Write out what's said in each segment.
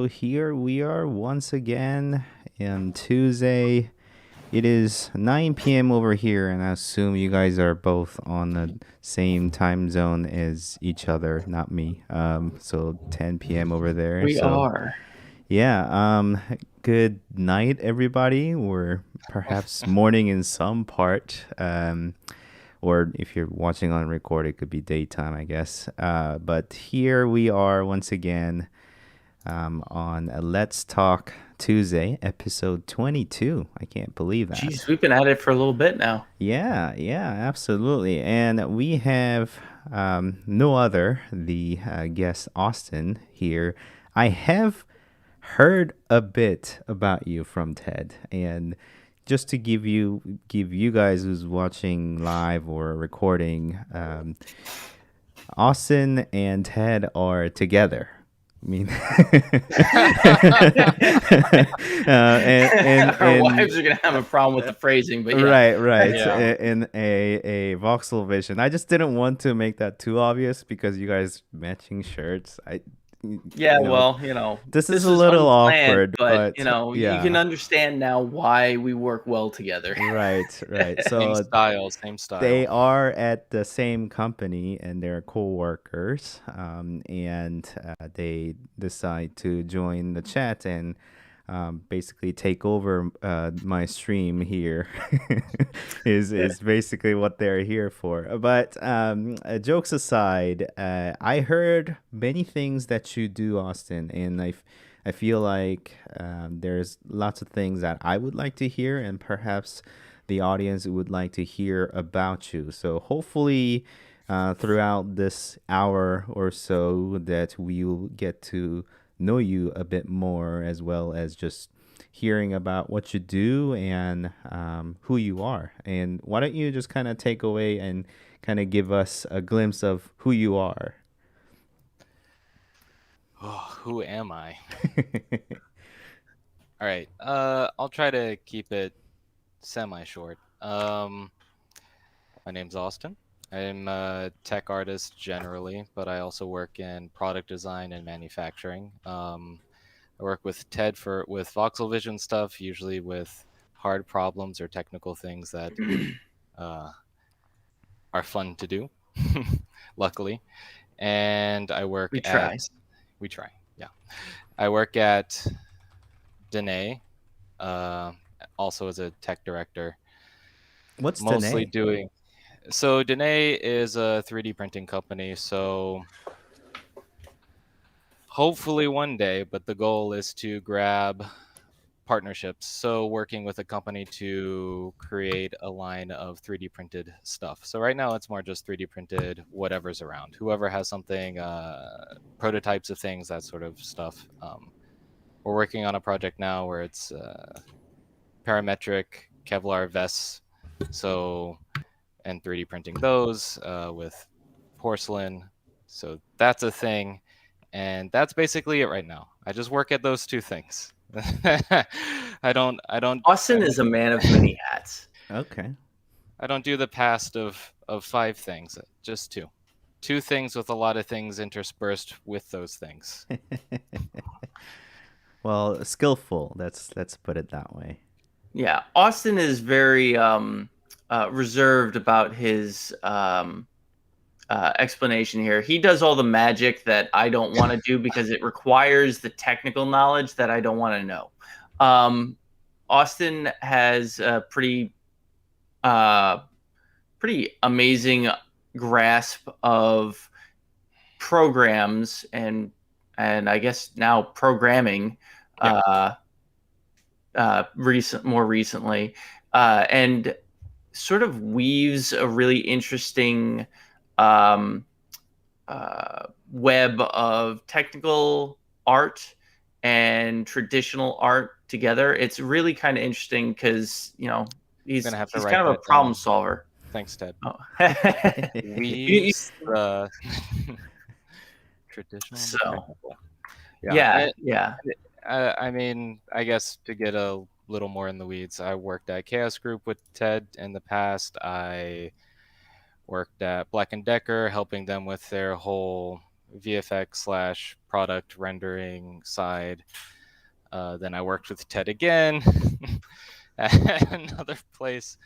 So here we are once again on Tuesday. It is 9 p.m. over here, and I assume you guys are both on the same time zone as each other, not me. So 10 p.m. over there. We So are. yeah, good night, everybody, or perhaps morning in some part. Or if you're watching on record, it could be daytime, I guess. But here we are once again on a Let's Talk Tuesday, episode 22. I can't believe that. Jeez, we've been at it for a little bit now. Yeah, absolutely. And we have no other, the guest Austin here. I have heard a bit about you from Ted, and just to give you guys who's watching live or recording, Austin and Ted are together. I mean, Our wives are gonna have a problem with the phrasing, but yeah. right. Yeah. In a voxel vision. I just didn't want to make that too obvious because you guys matching shirts. Yeah, you know, well, this is a was little unplanned, awkward, but you yeah. can understand now why we work well together. Right. Same So style. they are at the same company and they're co-workers, and they decide to join the chat and basically take over my stream here. is basically what they're here for. But jokes aside, I heard many things that you do, Austin, and I feel like there's lots of things that I would like to hear, and perhaps the audience would like to hear about you. So hopefully, throughout this hour or so, that we'll get to know you a bit more, as well as just hearing about what you do and who you are. And why don't you just kind of take away and kind of give us a glimpse of who you are? Oh, who am I? All right. I'll try to keep it semi-short. My name's Austin. I'm a tech artist generally, but I also work in product design and manufacturing. I work with Ted with voxel vision stuff, usually with hard problems or technical things that are fun to do, luckily. And I work We try. We try, yeah. I work at Danae, also as a tech director. What's mostly Danae? doing. So Danae is a 3D printing company. So hopefully one day, but the goal is to grab partnerships. So working with a company to create a line of 3D printed stuff. So right now it's more just 3D printed whatever's around. Whoever has something, prototypes of things, that sort of stuff. We're working on a project now where it's parametric Kevlar vests. So, and 3D printing those with porcelain. So that's a thing. And that's basically it right now. I just work at those two things. I don't. Austin is a man of many hats. Okay. I don't do the past of 5 things, just 2. 2 things with a lot of things interspersed with those things. Well, skillful. Let's put it that way. Yeah, Austin is very reserved about his explanation here. He does all the magic that I don't want to do because it requires the technical knowledge that I don't want to know. Austin has a pretty amazing grasp of programs and I guess now programming. Yeah. More recently, and sort of weaves a really interesting web of technical art and traditional art together. It's really kind of interesting because he's kind of a problem solver. Thanks, Ted. Oh. Weaves the traditional. So yeah. Yeah. I mean, I guess to get a little more in the weeds, I worked at Chaos Group with Ted in the past. I worked at Black & Decker, helping them with their whole VFX / product rendering side. Then I worked with Ted again at another place.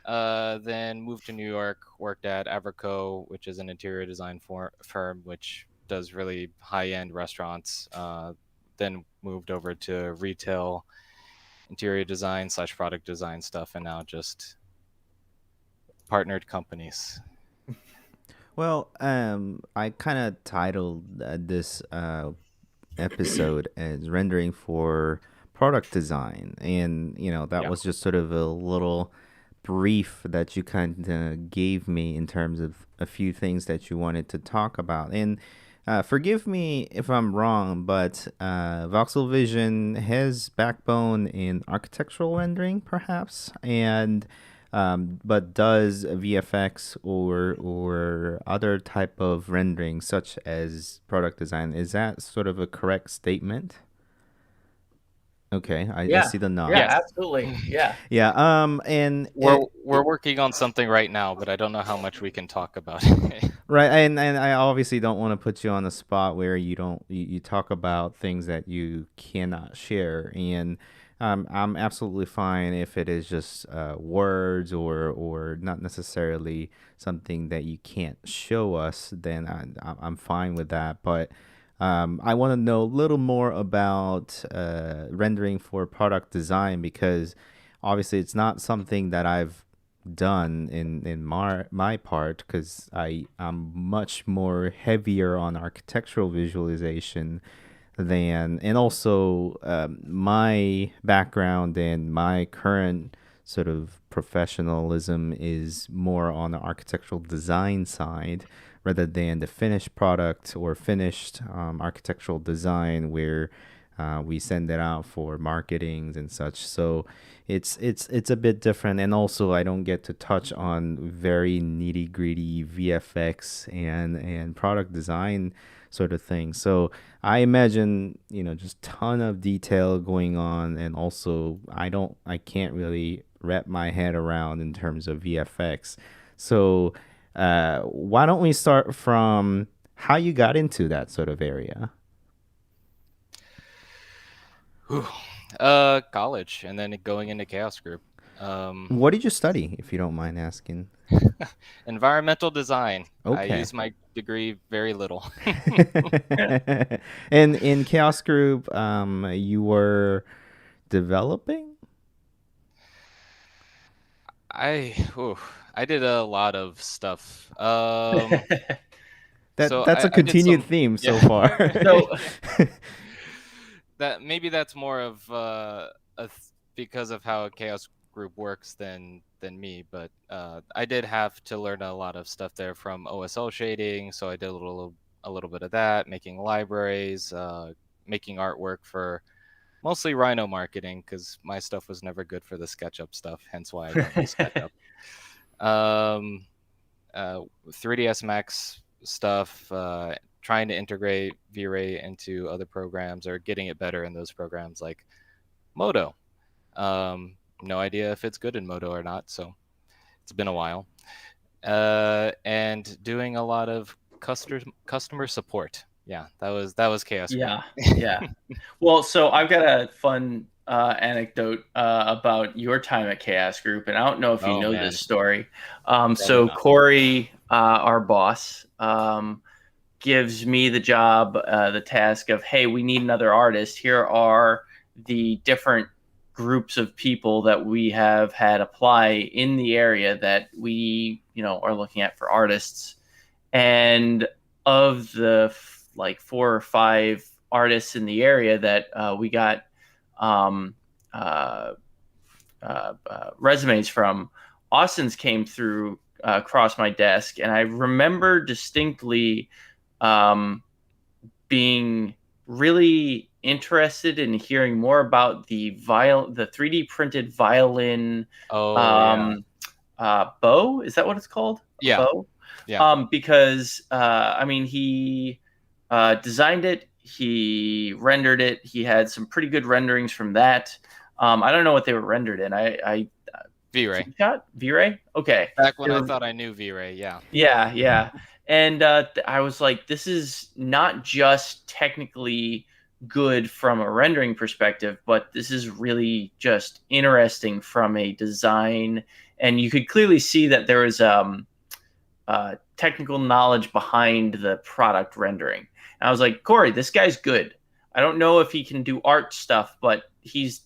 Then moved to New York, worked at Averco, which is an interior design firm which does really high-end restaurants. Then moved over to retail interior design / product design stuff, and now just partnered companies. Well, I kind of titled this episode as rendering for product design, and that was just sort of a little brief that you kind of gave me in terms of a few things that you wanted to talk about. And forgive me if I'm wrong, but Voxel Vision has backbone in architectural rendering, perhaps, and but does VFX or other type of rendering, such as product design. Is that sort of a correct statement? Okay, I see the nod. Yeah, absolutely. Yeah. Yeah. And we're working on something right now, but I don't know how much we can talk about it. Right, and I obviously don't want to put you on the spot where you talk about things that you cannot share, and I'm absolutely fine if it is just words or not necessarily something that you can't show us. Then I'm fine with that, but. I want to know a little more about rendering for product design, because obviously it's not something that I've done in my part, because I'm much more heavier on architectural visualization and also my background and my current sort of professionalism is more on the architectural design side rather than the finished product or finished architectural design where we send it out for marketings and such. So it's a bit different, and also I don't get to touch on very nitty gritty VFX and product design sort of thing. So I imagine just ton of detail going on, and also I can't really wrap my head around in terms of VFX. So why don't we start from how you got into that sort of area? College, and then going into Chaos Group. What did you study, if you don't mind asking? Environmental design. Okay. I use my degree very little. And in Chaos Group, you were developing? I did a lot of stuff. That's a continued theme so far. That's more of because of how a Chaos Group works than me, but I did have to learn a lot of stuff there from OSL shading, so I did a little bit of that, making libraries, making artwork for mostly Rhino marketing, because my stuff was never good for the SketchUp stuff, hence why I don't use SketchUp. 3ds Max stuff, trying to integrate V-Ray into other programs or getting it better in those programs like Modo. No idea if it's good in Modo or not, so it's been a while. And doing a lot of customer support. Yeah, that was Chaos. Yeah. Well, so I've got a fun anecdote about your time at Chaos Group, and I don't know if you know this story. So Corey, our boss, gives me the job, the task of, hey, we need another artist. Here are the different groups of people that we have had apply in the area that we, are looking at for artists. And of the 4 or 5 artists in the area that we got resumes from, Austin's came through across my desk, and I remember distinctly being really interested in hearing more about the 3D printed violin bow. Is that what it's called? Yeah. Bow? Yeah. Because he designed it, he rendered it, he had some pretty good renderings from that. I don't know what they were rendered in. V-Ray. V-Ray? Okay. Back when I thought I knew V-Ray, yeah. Yeah. And I was like, this is not just technically good from a rendering perspective, but this is really just interesting from a design. And you could clearly see that there was technical knowledge behind the product rendering. And I was like, Corey, this guy's good. I don't know if he can do art stuff, but he's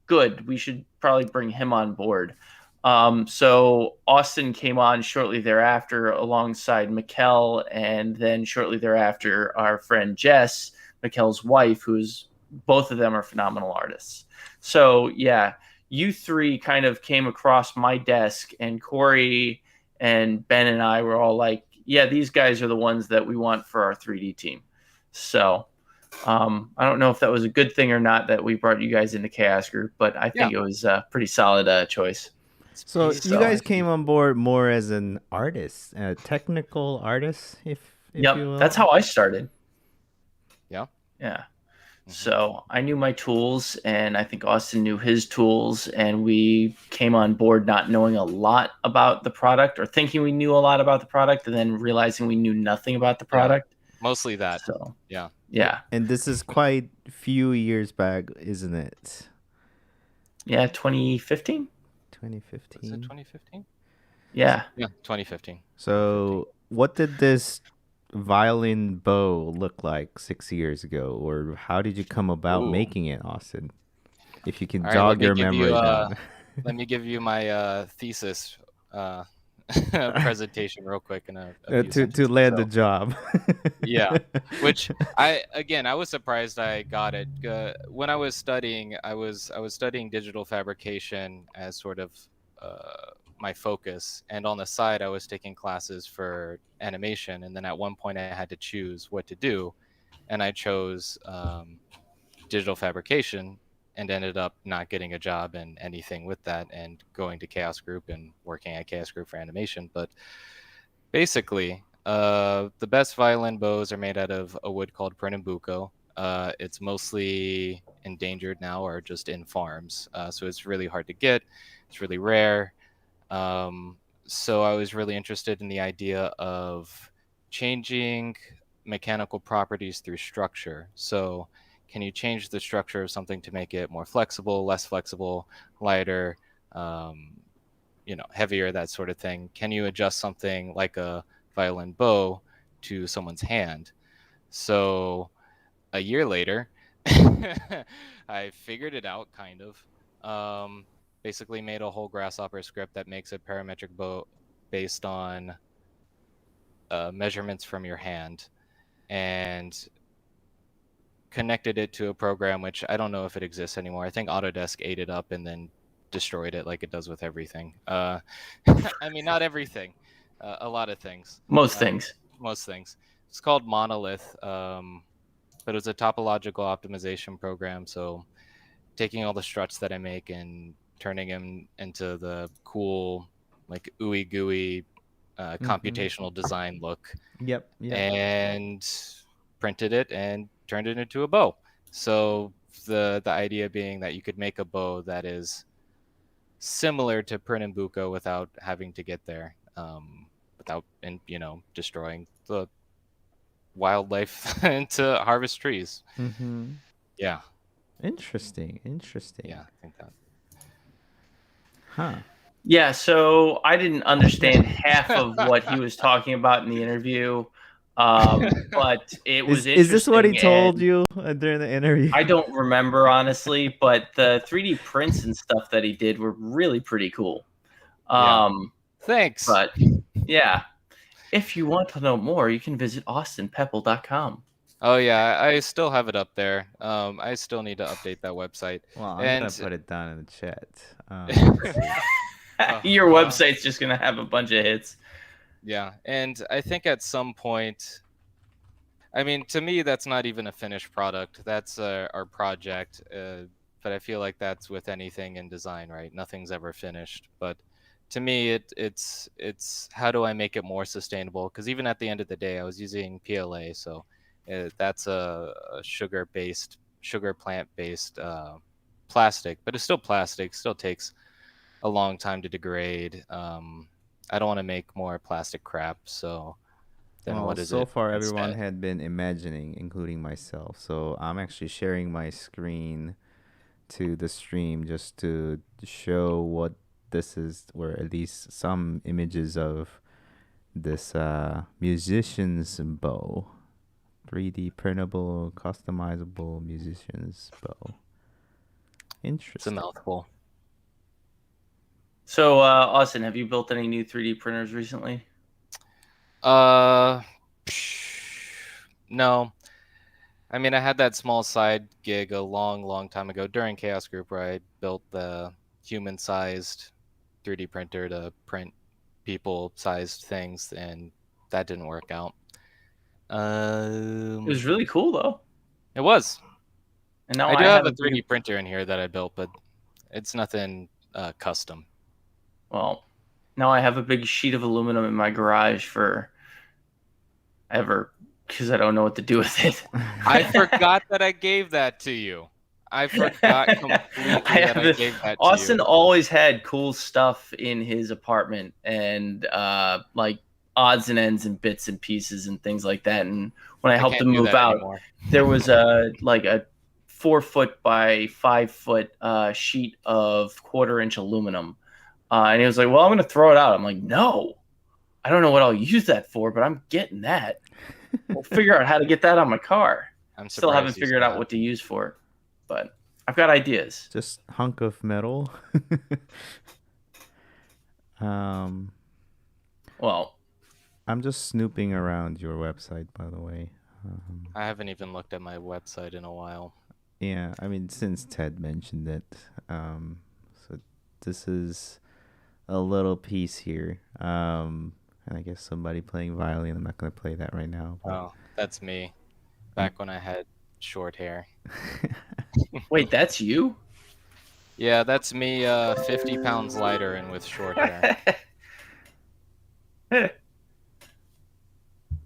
good. We should probably bring him on board. So Austin came on shortly thereafter alongside Mikkel, and then shortly thereafter, our friend Jess, Mikkel's wife, who's both of them are phenomenal artists. So yeah, you three kind of came across my desk, and Corey and Ben and I were all like, yeah, these guys are the ones that we want for our 3D team. So I don't know if that was a good thing or not that we brought you guys into Chaos Group, but I think it was a pretty solid choice. So you guys came on board more as an artist, a technical artist, if yep, you will. That's how I started. Yeah. Yeah. So I knew my tools, and I think Austin knew his tools, and we came on board not knowing a lot about the product, or thinking we knew a lot about the product, and then realizing we knew nothing about the product. Yeah, mostly that. So yeah. And this is quite a few years back, isn't it? Yeah, 2015. 2015. Was it 2015? Yeah. Yeah, 2015. So what did this Violin Bow look like 6 years ago, or how did you come about making it, Austin? If you can jog your memory down. Let me give you my thesis presentation real quick in a to land the job. Yeah, which I was surprised I got it. When I was studying, I was studying digital fabrication as sort of my focus, and on the side I was taking classes for animation, and then at one point I had to choose what to do, and I chose digital fabrication, and ended up not getting a job in anything with that, and going to Chaos Group and working at Chaos Group for animation. But basically, the best violin bows are made out of a wood called Pernambuco. It's mostly endangered now, or just in farms, so it's really hard to get. It's really rare. So I was really interested in the idea of changing mechanical properties through structure. So can you change the structure of something to make it more flexible, less flexible, lighter, heavier, that sort of thing? Can you adjust something like a violin bow to someone's hand? So a year later, I figured it out, kind of. Basically made a whole Grasshopper script that makes a parametric bow based on measurements from your hand, and connected it to a program which I don't know if it exists anymore. I think Autodesk ate it up and then destroyed it, like it does with everything. I mean, not everything, a lot of things. Most things. It's called Monolith, but it was a topological optimization program. So taking all the struts that I make and turning them into the cool, like ooey gooey computational design look. Yep. And printed it and turned it into a bow. So the idea being that you could make a bow that is similar to Pernambuco without having to get there, without destroying the wildlife and to harvest trees. Yeah. Interesting. Yeah, I think that. Huh. Yeah, so I didn't understand half of what he was talking about in the interview, but it was interesting. Is this what he told you during the interview? I don't remember, honestly, but the 3D prints and stuff that he did were really pretty cool. Thanks. But yeah, if you want to know more, you can visit austinpeppel.com. Oh yeah, I still have it up there. I still need to update that website. Well, I'm gonna put it down in the chat. Your website's just gonna have a bunch of hits. Yeah, and I think at some point, I mean, to me, that's not even a finished product. That's our project. But I feel like that's with anything in design, right? Nothing's ever finished. But to me, it's how do I make it more sustainable? Because even at the end of the day, I was using PLA, so that's a sugar plant-based plastic, but it's still plastic. Still takes a long time to degrade. I don't want to make more plastic crap, so then Well, what is so it far everyone instead? had been imagining, including myself. So I'm actually sharing my screen to the stream just to show what this is, or at least some images of this musician's bow. 3D printable, customizable musician's bow. Interesting. It's a mouthful. So, Austin, have you built any new 3D printers recently? No. I mean, I had that small side gig a long time ago during Chaos Group where I built the human-sized 3D printer to print people-sized things, and that didn't work out. It was really cool, though. It was. And now I do I have have a 3D printer in here that I built, but it's nothing custom. Well, now I have a big sheet of aluminum in my garage because I don't know what to do with it. I forgot that I gave that to you. I forgot completely that I gave that to Austin you. always had cool stuff in his apartment, and like odds and ends and bits and pieces and things like that. And when I helped him move out, there was a 4-foot by 5-foot sheet of 1/4-inch aluminum. And he was like, well, I'm going to throw it out. I'm like, no, I don't know what I'll use that for, but I'm getting that. We'll figure out how to get that on my car. I'm still haven't figured out what to use for it, but I've got ideas. Just hunk of metal. Well, I'm just snooping around your website, by the way. I haven't even looked at my website in a while. Yeah, I mean, since Ted mentioned it. So this is a little piece here. And I guess somebody playing violin. I'm not going to play that right now. But... Oh, that's me. Back when I had short hair. Wait, that's you? Yeah, that's me 50 pounds lighter and with short hair.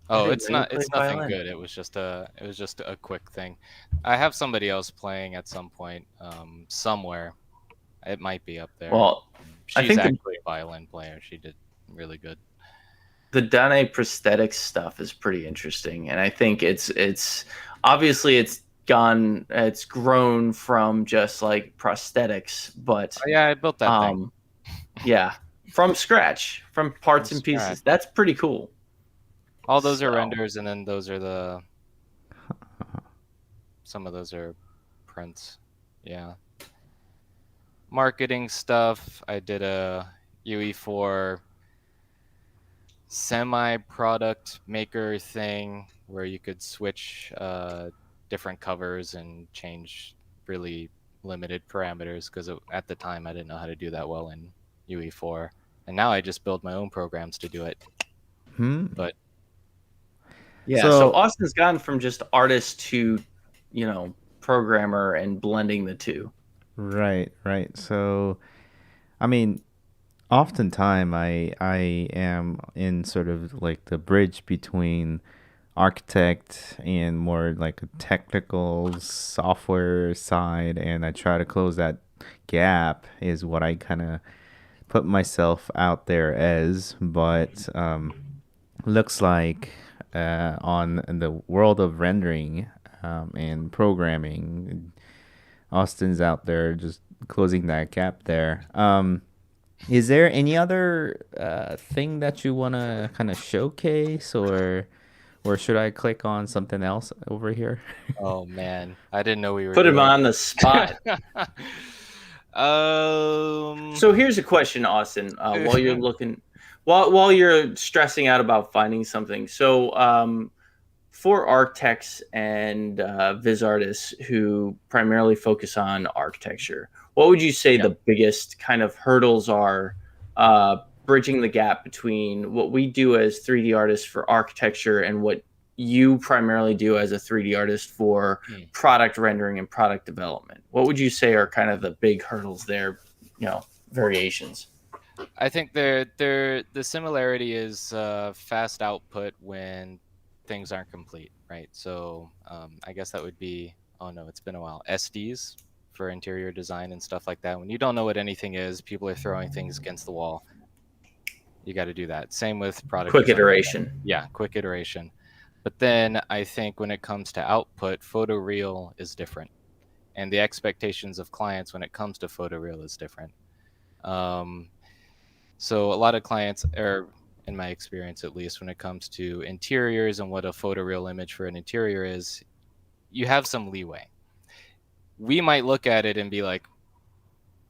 Oh, it's nothing good. It was just a quick thing. I have somebody else playing at some point somewhere. It might be up there. Well, she's actually a violin player. She did really good. The Dane prosthetics stuff is pretty interesting, and I think it's obviously it's grown from just like prosthetics, but yeah, I built that thing. Yeah, from scratch, from parts and pieces. That's pretty cool. All those are renders, and then those are some of those are prints. Yeah. Marketing stuff. I did a UE4 semi-product maker thing where you could switch different covers and change really limited parameters, because at the time I didn't know how to do that well in UE4, and now I just build my own programs to do it. But yeah, so Austin's gone from just artist to, programmer and blending the two. Right. So, I mean, oftentimes I am in sort of like the bridge between architect and more like a technical software side, and I try to close that gap is what I kind of put myself out there as. But looks like on the world of rendering and programming, Austin's out there just closing that gap there. Is there any other thing that you want to kind of showcase, or should I click on something else over here? Oh man, I didn't know we were put him on the spot. So here's a question, Austin. While you're looking, while you're stressing out about finding something, so for architects and viz artists who primarily focus on architecture, what would you say the biggest kind of hurdles are bridging the gap between what we do as 3D artists for architecture and what you primarily do as a 3D artist for product rendering and product development? What would you say are kind of the big hurdles there, variations? I think the similarity is fast output when things aren't complete, right? So I guess that would be, oh no, it's been a while, SDs for interior design and stuff like that. When you don't know what anything is, people are throwing things against the wall. You got to do that. Same with product quick design. iteration. Yeah, quick iteration. But then I think when it comes to output, photoreal is different. And the expectations of clients when it comes to photoreal is different. So a lot of clients, or in my experience at least, when it comes to interiors and what a photoreal image for an interior is, you have some leeway. We might look at it and be like,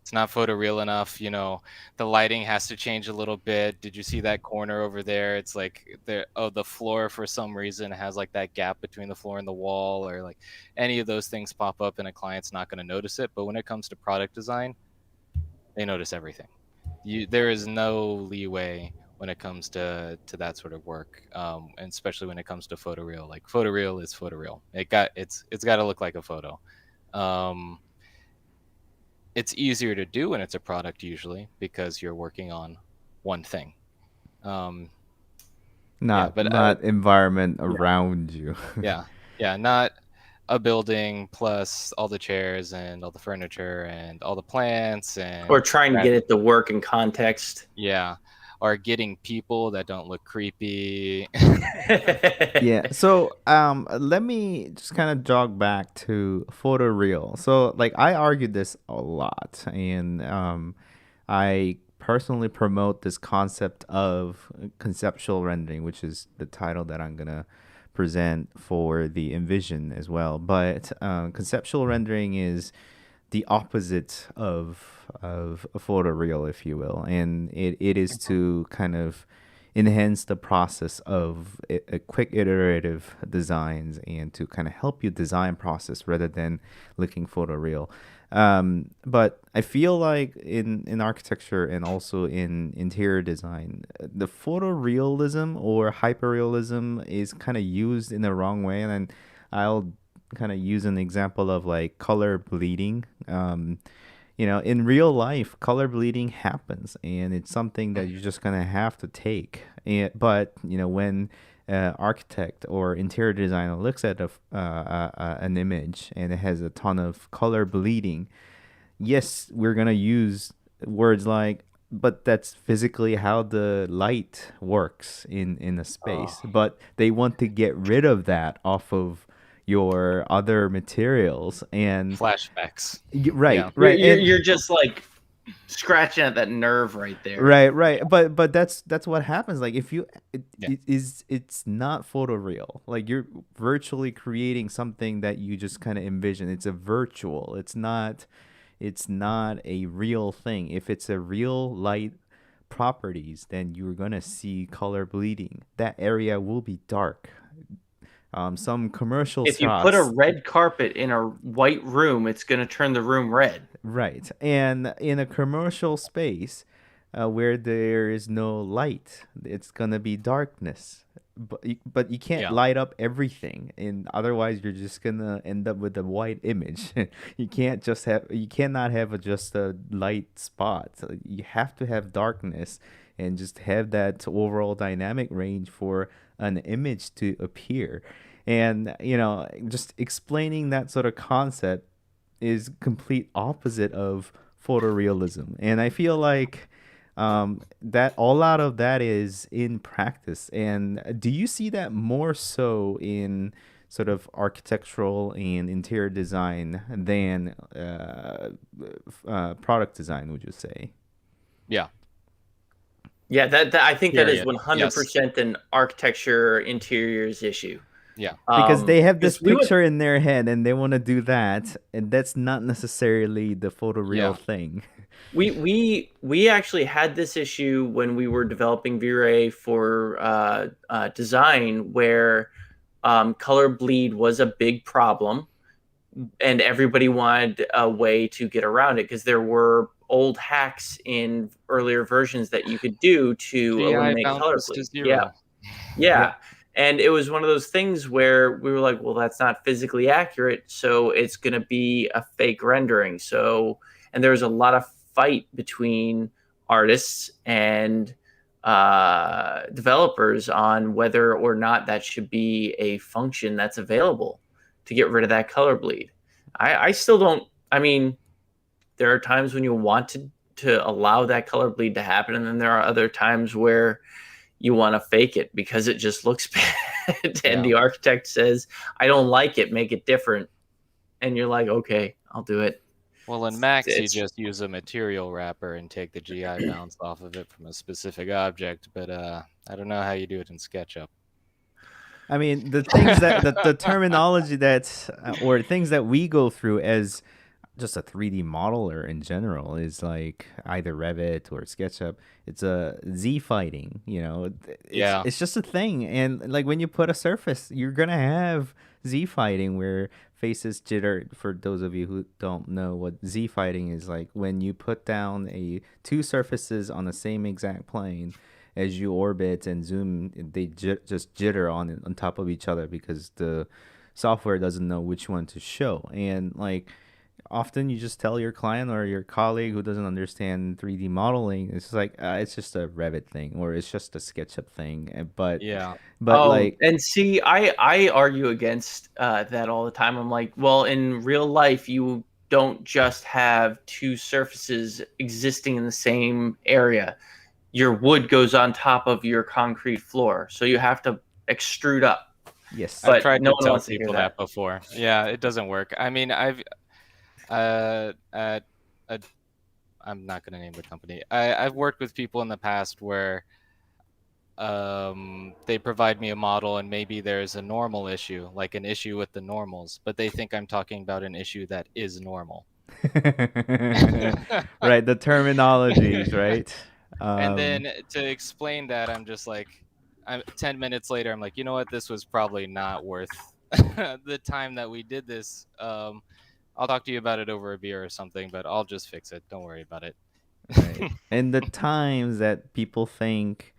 it's not photoreal enough, the lighting has to change a little bit. Did you see that corner over there? It's like the floor for some reason has like that gap between the floor and the wall, or like any of those things pop up and a client's not going to notice it. But when it comes to product design, they notice everything. There is no leeway when it comes to that sort of work, and especially when it comes to photoreal. Like photoreal is photoreal. It's got to look like a photo. It's easier to do when it's a product usually because you're working on one thing. Not environment around you. Yeah, not a building plus all the chairs and all the furniture and all the plants and or trying to get it to work in context. Yeah, or getting people that don't look creepy. Yeah. So let me just kind of jog back to photoreal. So like I argued this a lot, and I personally promote this concept of conceptual rendering, which is the title that I'm gonna present for the Envision as well. But conceptual rendering is the opposite of a photoreal, if you will, and it is to kind of enhance the process of a quick iterative designs and to kind of help you design process rather than looking photoreal. But I feel like in architecture and also in interior design, the photorealism or hyperrealism is kind of used in the wrong way. And I'll kind of use an example of like color bleeding. In real life, color bleeding happens, and it's something that you're just gonna have to take. But when an architect or interior designer looks at an image and it has a ton of color bleeding, yes, we're gonna use words like, but that's physically how the light works in a space. But they want to get rid of that off of your other materials and flashbacks. Right, Yeah. right. You're just like scratching at that nerve right there. Right. But that's what happens. Like if you, it's not photoreal. Like you're virtually creating something that you just kind of envision. It's a virtual. It's not a real thing. If it's a real light properties, then you're gonna see color bleeding. That area will be dark. Some commercial if shots, you put a red carpet in a white room, it's going to turn the room red. Right. And in a commercial space where there is no light, it's going to be darkness. But you can't light up everything, and otherwise you're just going to end up with a white image. You cannot have just a light spot. You have to have darkness and just have that overall dynamic range for an image to appear. And just explaining that sort of concept is complete opposite of photorealism. And I feel like that all out of that is in practice. And do you see that more so in sort of architectural and interior design than product design, would you say? Yeah. Yeah, that I think that is 100% an architecture interiors issue. Yeah, because they have this picture in their head and they want to do that, and that's not necessarily the photoreal thing. We actually had this issue when we were developing V-Ray for design, where color bleed was a big problem, and everybody wanted a way to get around it because there were old hacks in earlier versions that you could do to eliminate color bleed. Yeah. And it was one of those things where we were like, well, that's not physically accurate, so it's going to be a fake rendering. So, and there was a lot of fight between artists and developers on whether or not that should be a function that's available to get rid of that color bleed. I still don't. I mean, there are times when you want to to allow that color bleed to happen, and then there are other times where you want to fake it because it just looks bad, and the architect says, "I don't like it. Make it different," and you're like, "Okay, I'll do it." Well, in Max, you just use a material wrapper and take the GI bounce off of it from a specific object, but I don't know how you do it in SketchUp. I mean, the things that the terminology that's or things that we go through as just a 3D modeler in general is like either Revit or SketchUp. It's a Z fighting, you know. It's just a thing, and like when you put a surface, you're gonna have Z fighting where faces jitter. For those of you who don't know what Z fighting is, like when you put down two surfaces on the same exact plane, as you orbit and zoom, they just jitter on top of each other because the software doesn't know which one to show. And like often you just tell your client or your colleague who doesn't understand 3D modeling, it's like it's just a Revit thing or it's just a SketchUp thing. But like, and see, I argue against that all the time. I'm like, well, in real life, you don't just have two surfaces existing in the same area. Your wood goes on top of your concrete floor, so you have to extrude up. Yes, I've tried to tell people that before. Yeah, it doesn't work. I mean, I'm not going to name the company. I've worked with people in the past where they provide me a model and maybe there's a normal issue, like an issue with the normals, but they think I'm talking about an issue that is normal. Right, the terminologies, right? And then to explain that, I'm just like, 10 minutes later, I'm like, you know what? This was probably not worth the time that we did this. I'll talk to you about it over a beer or something, but I'll just fix it. Don't worry about it. Right. And the times that people think,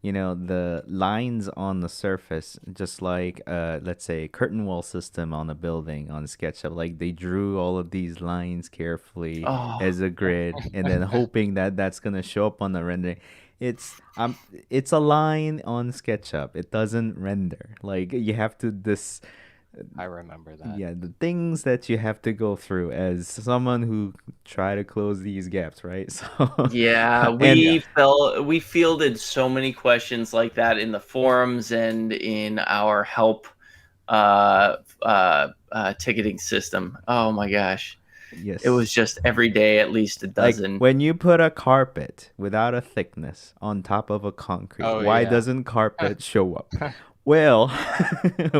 you know, the lines on the surface, just like let's say curtain wall system on a building on SketchUp, like they drew all of these lines carefully as a grid and then hoping that that's gonna show up on the rendering. It's a line on SketchUp. It doesn't render. Like you have to I remember that. Yeah, the things that you have to go through as someone who try to close these gaps, right? So yeah, we fielded so many questions like that in the forums and in our help ticketing system. Oh my gosh. Yes. It was just every day at least a dozen. Like when you put a carpet without a thickness on top of a concrete, why doesn't carpet show up? Well,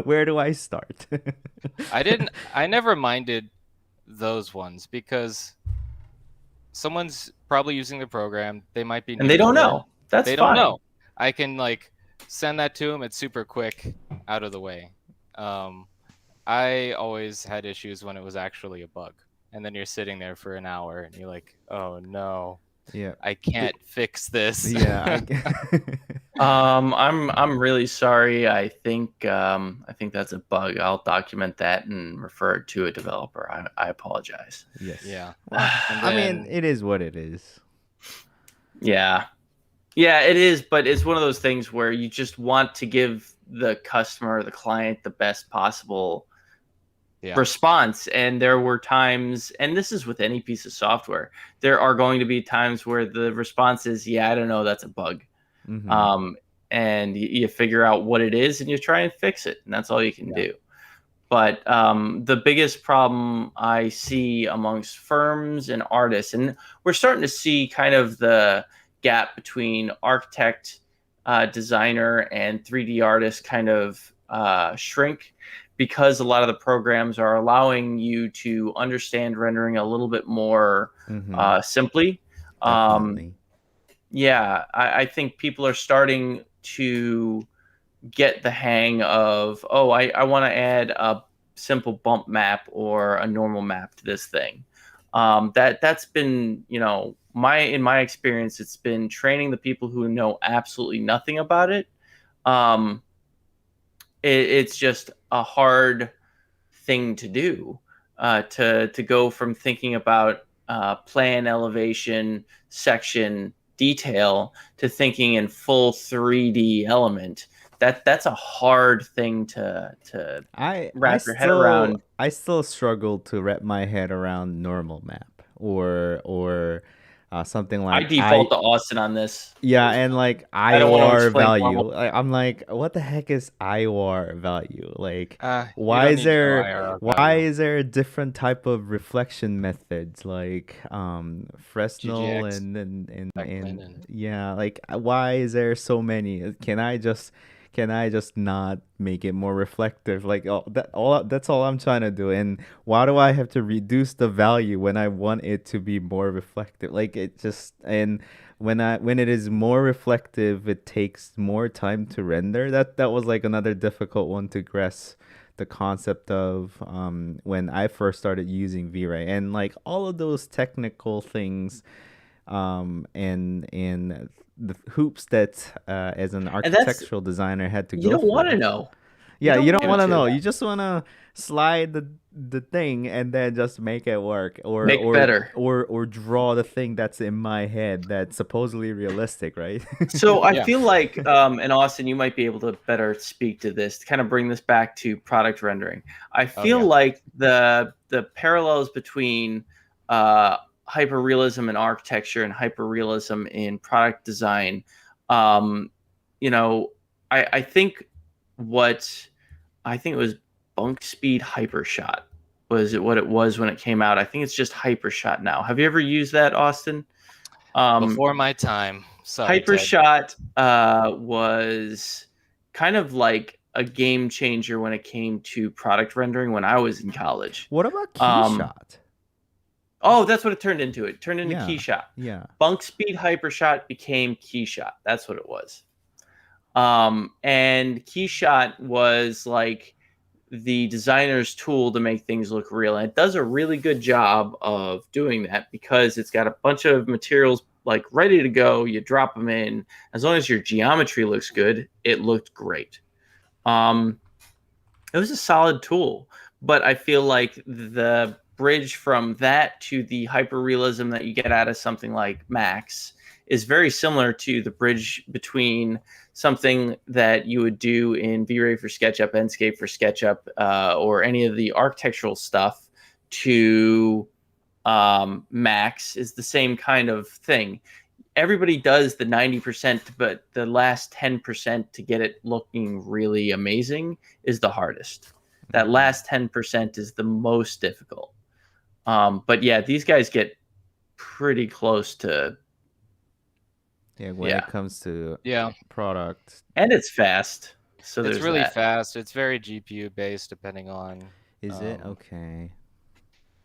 where do I start? I never minded those ones because someone's probably using the program. They might be new, and they don't know. That's they fine. Don't know. I can like send that to them. It's super quick, out of the way. I always had issues when it was actually a bug, and then you're sitting there for an hour and you're like, oh no. Yeah, I can't fix this. Yeah, I'm really sorry. I think that's a bug. I'll document that and refer it to a developer. I apologize. Yes. Yeah. Well, I mean, it is what it is. Yeah, it is. But it's one of those things where you just want to give the customer, the client, the best possible response. And there were times, and this is with any piece of software, there are going to be times where the response is, yeah, I don't know, that's a bug. Mm-hmm. And you figure out what it is and you try and fix it, and that's all you can do. But the biggest problem I see amongst firms and artists, and we're starting to see kind of the gap between architect, designer, and 3D artist kind of shrink, because a lot of the programs are allowing you to understand rendering a little bit more simply. Yeah, I think people are starting to get the hang of, oh, I want to add a simple bump map or a normal map to this thing. That's been, you know, in my experience, it's been training the people who know absolutely nothing about it. It's just a hard thing to do, to go from thinking about plan, elevation, section, detail to thinking in full 3D element. That's a hard thing to wrap your head around. I still struggle to wrap my head around normal map or something I like default to Austin on this. yeah, and like I don't want to IOR explain value. normal. I'm like, what the heck is IOR value? Like, You don't need to know IRR why value. is there a different type of reflection methods like Fresnel GGX, and yeah, like why is there so many? Can I just not make it more reflective? Like that's all I'm trying to do. And why do I have to reduce the value when I want it to be more reflective? Like it just and when it is more reflective, it takes more time to render. That was like another difficult one to grasp the concept of when I first started using V-Ray and like all of those technical things and the hoops that as an And that's, architectural designer had to you go don't want to through. know. Yeah, you don't want want to to know. You just want to slide the thing and then just make it work, make better. or draw the thing that's in my head that's supposedly realistic, right? So I feel like, and Austin, you might be able to better speak to this, to kind of bring this back to product rendering. I feel like the parallels between hyperrealism in architecture and hyperrealism in product design, you know, I think it was bunk speed hypershot was it what it was when it came out. I think it's just hypershot now. Have you ever used that, Austin? Before my time. Sorry, hypershot was kind of like a game changer when it came to product rendering when I was in college. What about Keyshot? Oh, that's what it turned into. It turned into Keyshot. Yeah. Bunk speed hypershot became Keyshot. That's what it was. And Keyshot was like the designer's tool to make things look real. And it does a really good job of doing that because it's got a bunch of materials like ready to go. You drop them in. As long as your geometry looks good, it looked great. It was a solid tool, but I feel like the bridge from that to the hyperrealism that you get out of something like Max is very similar to the bridge between something that you would do in V-Ray for SketchUp, Enscape for SketchUp, or any of the architectural stuff to Max is the same kind of thing. Everybody does the 90%, but the last 10% to get it looking really amazing is the hardest. That last 10% is the most difficult. But yeah, these guys get pretty close to. Yeah, when it comes to product. And it's fast. So it's really fast. It's very GPU based depending on. Is it? Okay.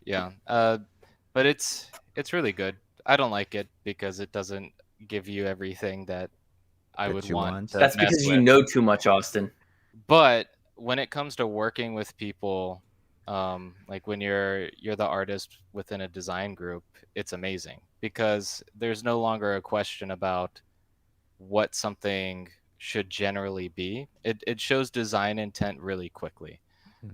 Yeah. But it's really good. I don't like it because it doesn't give you everything that I would want. That's because you know too much, Austin. But when it comes to working with people, like when you're the artist within a design group, it's amazing because there's no longer a question about what something should generally be. It shows design intent really quickly.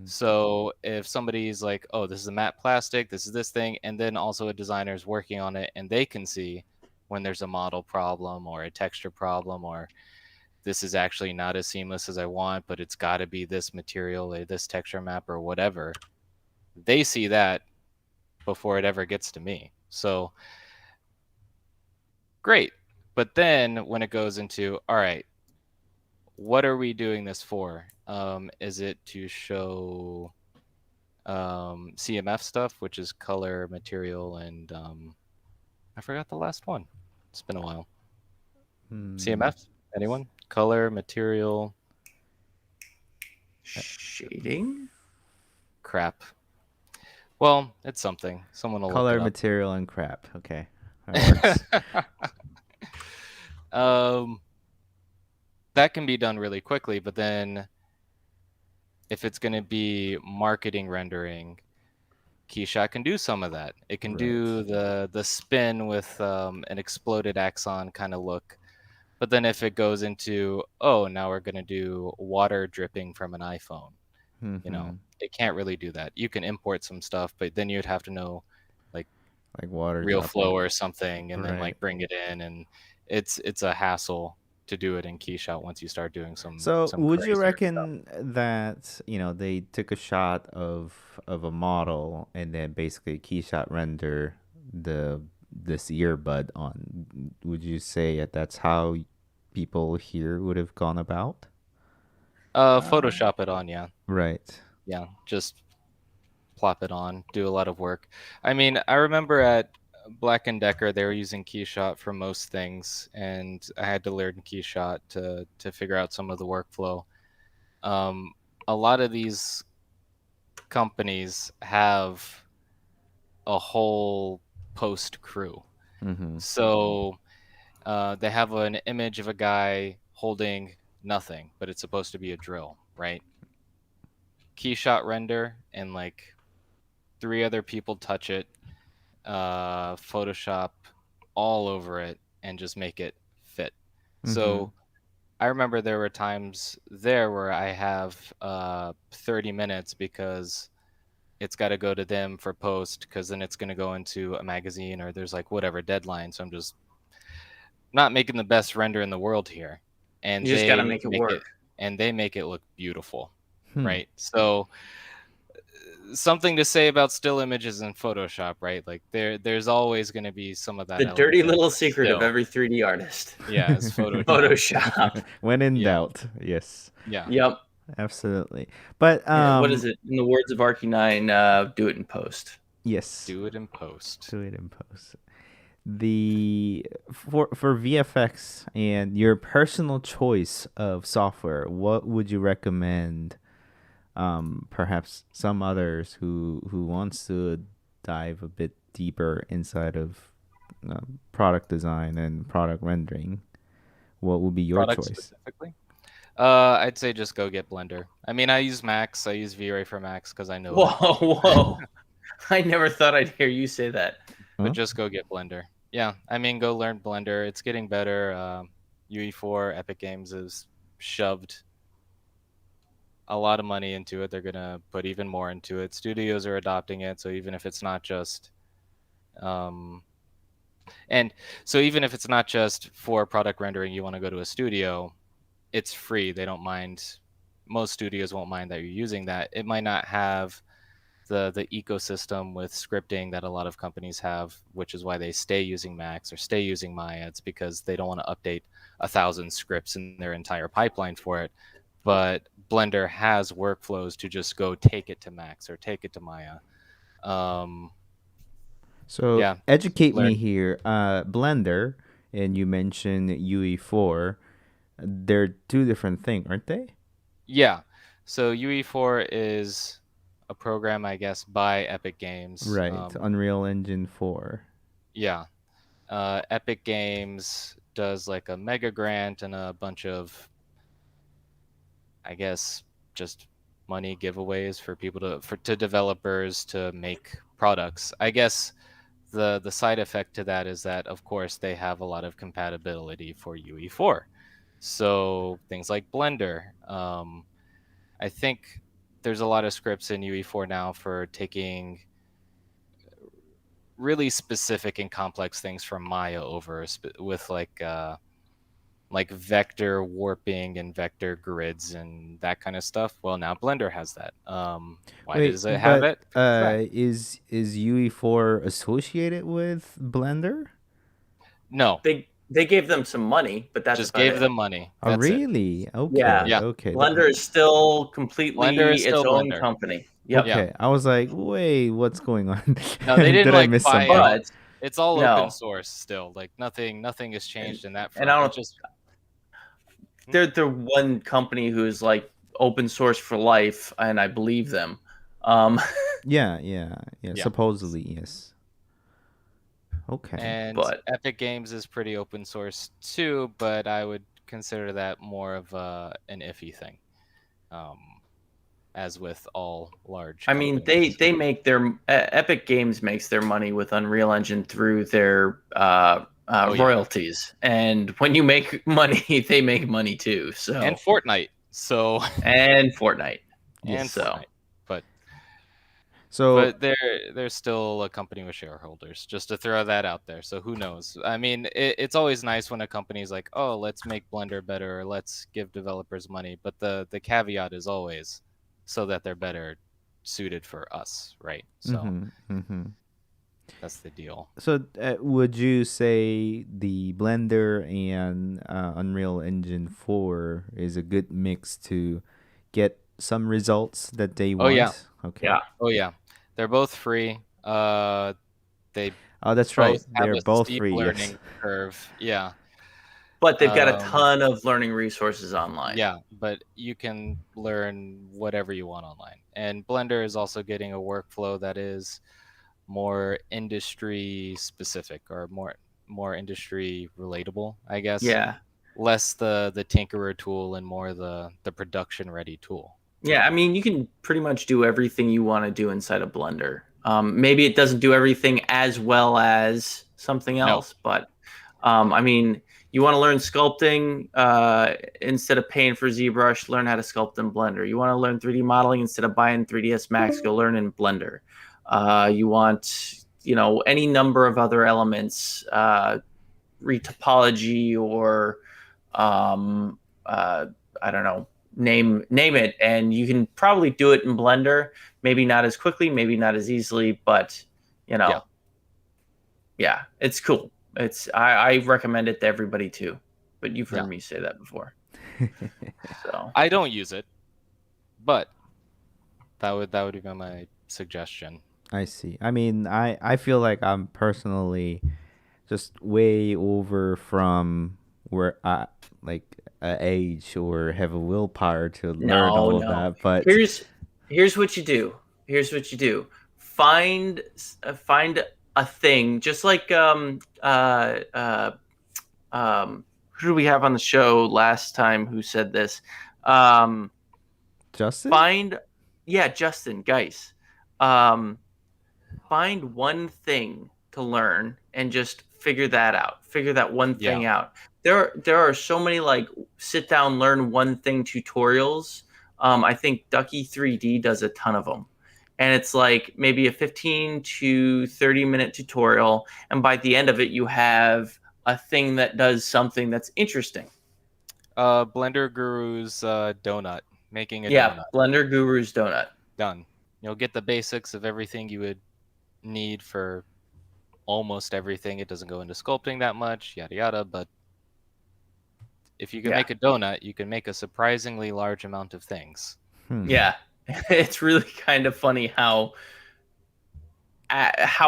So if somebody's like, oh, this is a matte plastic, this is this thing, and then also a designer's working on it and they can see when there's a model problem or a texture problem or this is actually not as seamless as I want, but it's got to be this material or this texture map or whatever. They see that before it ever gets to me. So great. But then when it goes into, all right, what are we doing this for? Is it to show CMF stuff, which is color, material, and I forgot the last one. It's been a while. CMF? Anyone? Color, material, shading? Crap. Well, it's something. Someone will color, look it up. material, and crap. Okay. That can be done really quickly, but then if it's going to be marketing rendering, Keyshot can do some of that. It can do the spin with an exploded axon kind of look. But then if it goes into, oh, now we're going to do water dripping from an iPhone, you know, it can't really do that. You can import some stuff, but then you'd have to know like water real dropping. flow or something and then like bring it in, and it's a hassle to do it in Keyshot once you start doing some. So would you reckon stuff. that, you know, they took a shot of a model and then basically Keyshot render this earbud on. Would you say that's how people here would have gone about? Photoshop it on, yeah. Right. Yeah, just plop it on, do a lot of work. I mean, I remember at Black & Decker, they were using Keyshot for most things, and I had to learn Keyshot to figure out some of the workflow. A lot of these companies have a whole post crew. Mm-hmm. So they have an image of a guy holding nothing, but it's supposed to be a drill, right? Keyshot render, and like 3 other people touch it, Photoshop all over it, and just make it fit. Mm-hmm. So I remember there were times there where I have 30 minutes because it's got to go to them for post, because then it's going to go into a magazine, or there's like whatever deadline. So I'm just not making the best render in the world here, and You just got to make it work. And they make it look beautiful, right? So something to say about still images in Photoshop, right? Like there's always going to be some of that. The dirty little secret of every 3D artist. Yeah, it's Photoshop. Photoshop. When in doubt, yes. Yeah. Yep. Absolutely. But what is it? In the words of Arky9, do it in post. Yes. Do it in post. Do it in post. For VFX and your personal choice of software, what would you recommend? Perhaps some others who wants to dive a bit deeper inside of product design and product rendering, what would be your choice? Specifically? I'd say just go get Blender. I mean, I use Max. I use V-Ray for Max because I know. Whoa! I never thought I'd hear you say that. But just go get Blender. Yeah, I mean, go learn Blender. It's getting better. UE4 Epic Games has shoved a lot of money into it. They're gonna put even more into it. Studios are adopting it, so even if it's not just and so even if it's not just for product rendering, you want to go to a studio, it's free. They don't mind. Most studios won't mind that you're using that. It might not have the ecosystem with scripting that a lot of companies have, which is why they stay using Max or stay using Maya. It's because they don't want to update 1,000 scripts in their entire pipeline for it. But Blender has workflows to just go take it to Max or take it to Maya. So yeah, educate me here. Blender, and you mentioned UE4. They're 2 different things, aren't they? Yeah. So UE4 is a program, I guess, by Epic Games. Right. Unreal Engine 4. Yeah. Epic Games does like a mega grant and a bunch of, I guess, just money giveaways for people to developers to make products. I guess the side effect to that is that, of course, they have a lot of compatibility for UE4. So things like Blender. I think there's a lot of scripts in UE4 now for taking really specific and complex things from Maya over with like vector warping and vector grids and that kind of stuff. Well, now Blender has that. Why does it have it? Is UE4 associated with Blender? No. They gave them some money, but that's just gave them money. Oh, really? Okay. Yeah. Okay. Blender is still completely its own company. Yep. Okay. I was like, wait, what's going on? No, they didn't Did I miss something? But it's all open source still. Like nothing has changed in that front. And I don't they're one company who's like open source for life, and I believe them. Yeah. Supposedly, yes. Okay. And Epic Games is pretty open source too, but I would consider that more of an iffy thing. As with all large companies. I mean, they make their Epic Games makes their money with Unreal Engine through their royalties, and when you make money, they make money too. So and Fortnite. So and Fortnite. And so. Fortnite. But they're still a company with shareholders, just to throw that out there. So who knows? I mean, it's always nice when a company's like, oh, let's make Blender better, or let's give developers money. But the caveat is always so that they're better suited for us, right? So That's the deal. So would you say the Blender and Unreal Engine 4 is a good mix to get some results that they want? Oh yeah. Okay. Yeah. Oh yeah. They're both free. They Oh, that's right. both have They're a both steep free. Yes. learning curve. Yeah. But they've got a ton of learning resources online. Yeah, but you can learn whatever you want online. And Blender is also getting a workflow that is more industry specific, or more industry relatable, I guess. Yeah. Less the tinkerer tool and more the production ready tool. Yeah, I mean, you can pretty much do everything you want to do inside of Blender. Maybe it doesn't do everything as well as something else, but I mean, you want to learn sculpting instead of paying for ZBrush, learn how to sculpt in Blender. You want to learn 3D modeling instead of buying 3ds Max, go learn in Blender. You want, any number of other elements, retopology or I don't know, name it, and you can probably do it in Blender. Maybe not as quickly, maybe not as easily, but yeah, it's cool. I recommend it to everybody too, but you've heard me say that before. So I don't use it, but that would be my suggestion. I see. I mean, I feel like I'm personally just way over from where I like age or have a willpower to learn all of that. But here's what you do. Find a thing, just like who do we have on the show last time who said this? Justin? Justin Geis. Find one thing to learn and just figure that one thing out. There are so many like sit down, learn one thing tutorials. I think Ducky 3D does a ton of them. And it's like maybe a 15 to 30-minute tutorial. And by the end of it, you have a thing that does something that's interesting. Blender Guru's donut. Making a donut. Yeah, Blender Guru's donut. Done. You'll get the basics of everything you would need for almost everything. It doesn't go into sculpting that much, yada yada, but if you can make a donut, you can make a surprisingly large amount of things. Yeah. It's really kind of funny how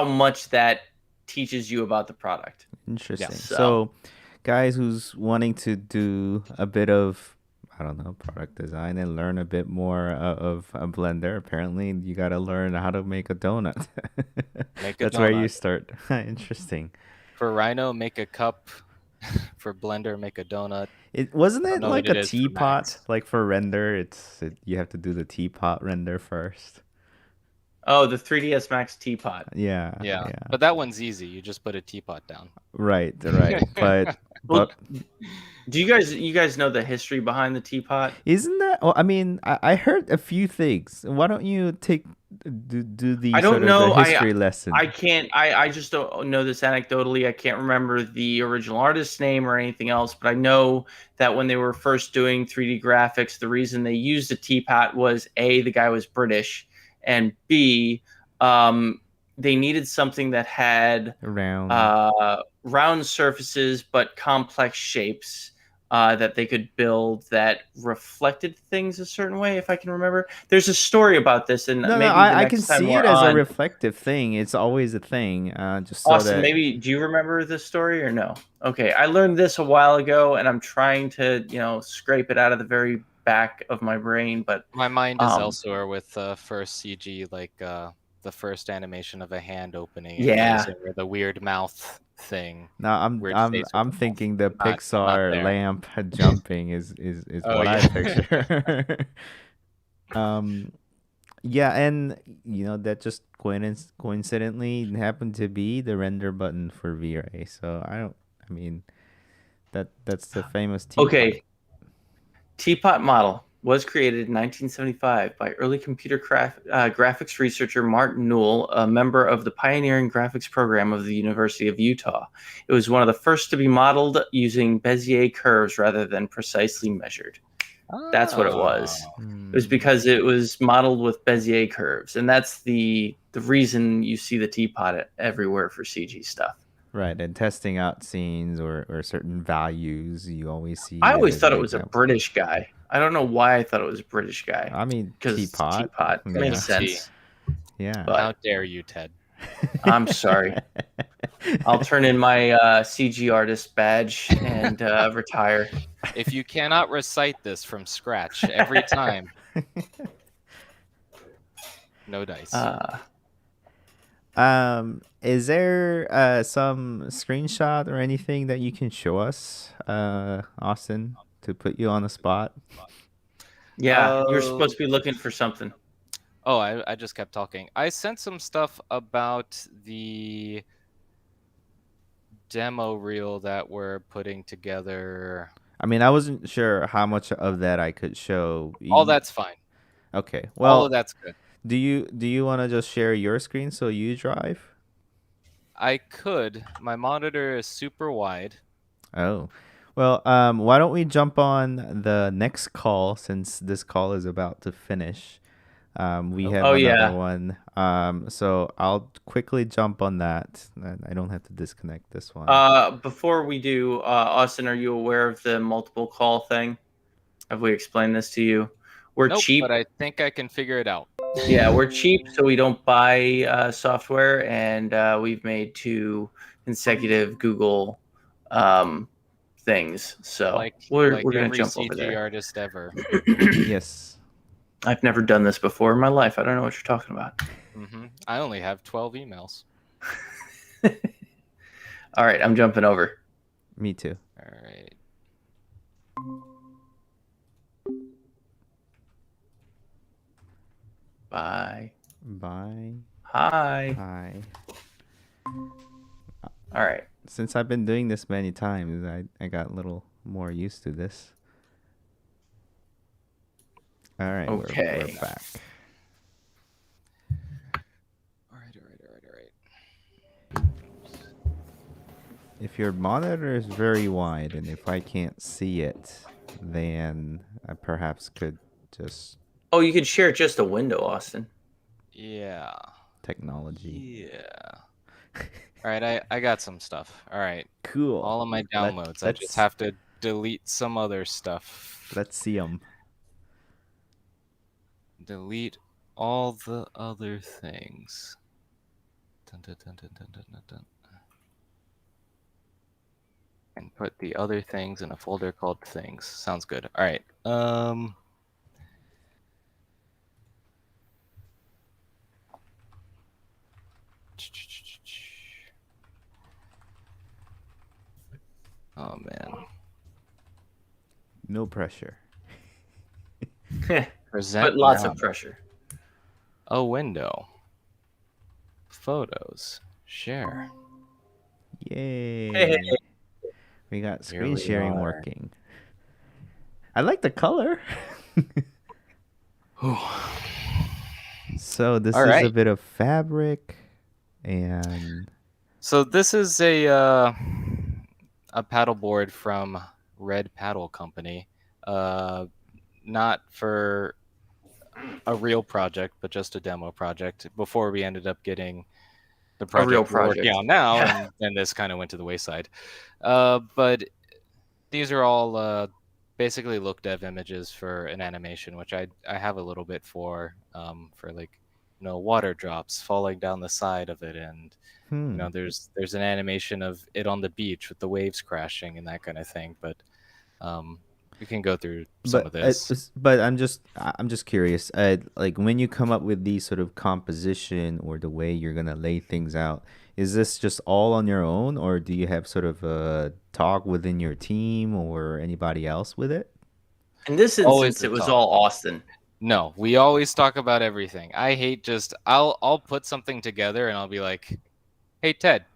much that teaches you about the product. Interesting. So guys who's wanting to do a bit of, I don't know, product design and learn a bit more of a Blender, apparently you got to learn how to make a donut. That's where you start. Interesting. For Rhino, make a cup. For Blender, make a donut. Wasn't it like a teapot? Like for render, you have to do the teapot render first. Oh, the 3ds Max teapot. Yeah. But that one's easy. You just put a teapot down. Right. But do you guys know the history behind the teapot? Isn't that? Oh, I mean, I heard a few things. Why don't you do the history lesson? I can't. I just don't know this anecdotally. I can't remember the original artist's name or anything else. But I know that when they were first doing 3D graphics, the reason they used a teapot was A, the guy was British, and B, they needed something that had round surfaces but complex shapes that they could build that reflected things a certain way, if I can remember. There's a story about this, and I can see it as a reflective thing. It's always a thing. Just so Austin, maybe do you remember this story or no? Okay, I learned this a while ago, and I'm trying to scrape it out of the very back of my brain, but my mind is elsewhere with the first CG, like the first animation of a hand opening. Or the weird mouth thing. No, I'm thinking the Pixar lamp jumping is what I picture. Yeah, and that just coincidentally happened to be the render button for V-Ray. So that's the famous teapot. Okay. Teapot model was created in 1975 by early computer graphics researcher Martin Newell, a member of the pioneering graphics program of the University of Utah. It was one of the first to be modeled using Bezier curves rather than precisely measured. That's what it was. It was because it was modeled with Bezier curves, and that's the reason you see the teapot everywhere for CG stuff. Right, and testing out scenes or certain values, you always see. I it always as thought an it was a example. British guy. I don't know why I thought it was a British guy. I mean, because teapot. Yeah. makes sense. Yeah. But how dare you, Ted? I'm sorry. I'll turn in my CG artist badge and retire. If you cannot recite this from scratch every time, no dice. Is there some screenshot or anything that you can show us, Austin, to put you on the spot? Yeah, you're supposed to be looking for something. Oh, I just kept talking. I sent some stuff about the demo reel that we're putting together. I mean, I wasn't sure how much of that I could show. All that's fine. Okay. Well, all of that's good. Do you want to just share your screen so you drive? I could. My monitor is super wide. Oh. Well, why don't we jump on the next call since this call is about to finish. We have another one. So I'll quickly jump on that. I don't have to disconnect this one. Before we do, Austin, are you aware of the multiple call thing? Have we explained this to you? We're cheap, but I think I can figure it out. Yeah, we're cheap, so we don't buy software, and we've made 2 consecutive Google things. So we're gonna jump over there. CG artist ever. Yes. I've never done this before in my life. I don't know what you're talking about. I only have 12 emails. All right, I'm jumping over. Me too. All right. Bye. Bye. Hi. Hi. All right. Since I've been doing this many times, I got a little more used to this. All right. Okay. We're back. All right. If your monitor is very wide and if I can't see it, then I perhaps could just... Oh, you could share just a window, Austin. Yeah. Technology. Yeah. All right, I got some stuff. All right. Cool. All of my downloads. I just have to delete some other stuff. Let's see them. Delete all the other things. Dun, dun, dun, dun, dun, dun, dun, dun. And put the other things in a folder called things. Sounds good. All right. Oh man. No pressure. Present but lots now. of pressure. A window. Photos. Share. Yay. Hey. We got screen sharing working. I like the color. So this is a bit of fabric and... So this is a paddleboard from Red Paddle Company. Not for a real project, but just a demo project before we ended up getting the project we're working on now, and then this kind of went to the wayside. But these are all basically look dev images for an animation, which I have a little bit for like, water drops falling down the side of it, and there's an animation of it on the beach with the waves crashing and that kind of thing. But we can go through some of this. But I'm just curious. Like when you come up with these sort of composition or the way you're gonna lay things out, is this just all on your own, or do you have sort of a talk within your team or anybody else with it? In this instance, it was all Austin. No, we always talk about everything. I hate I'll put something together and I'll be like, "Hey Ted,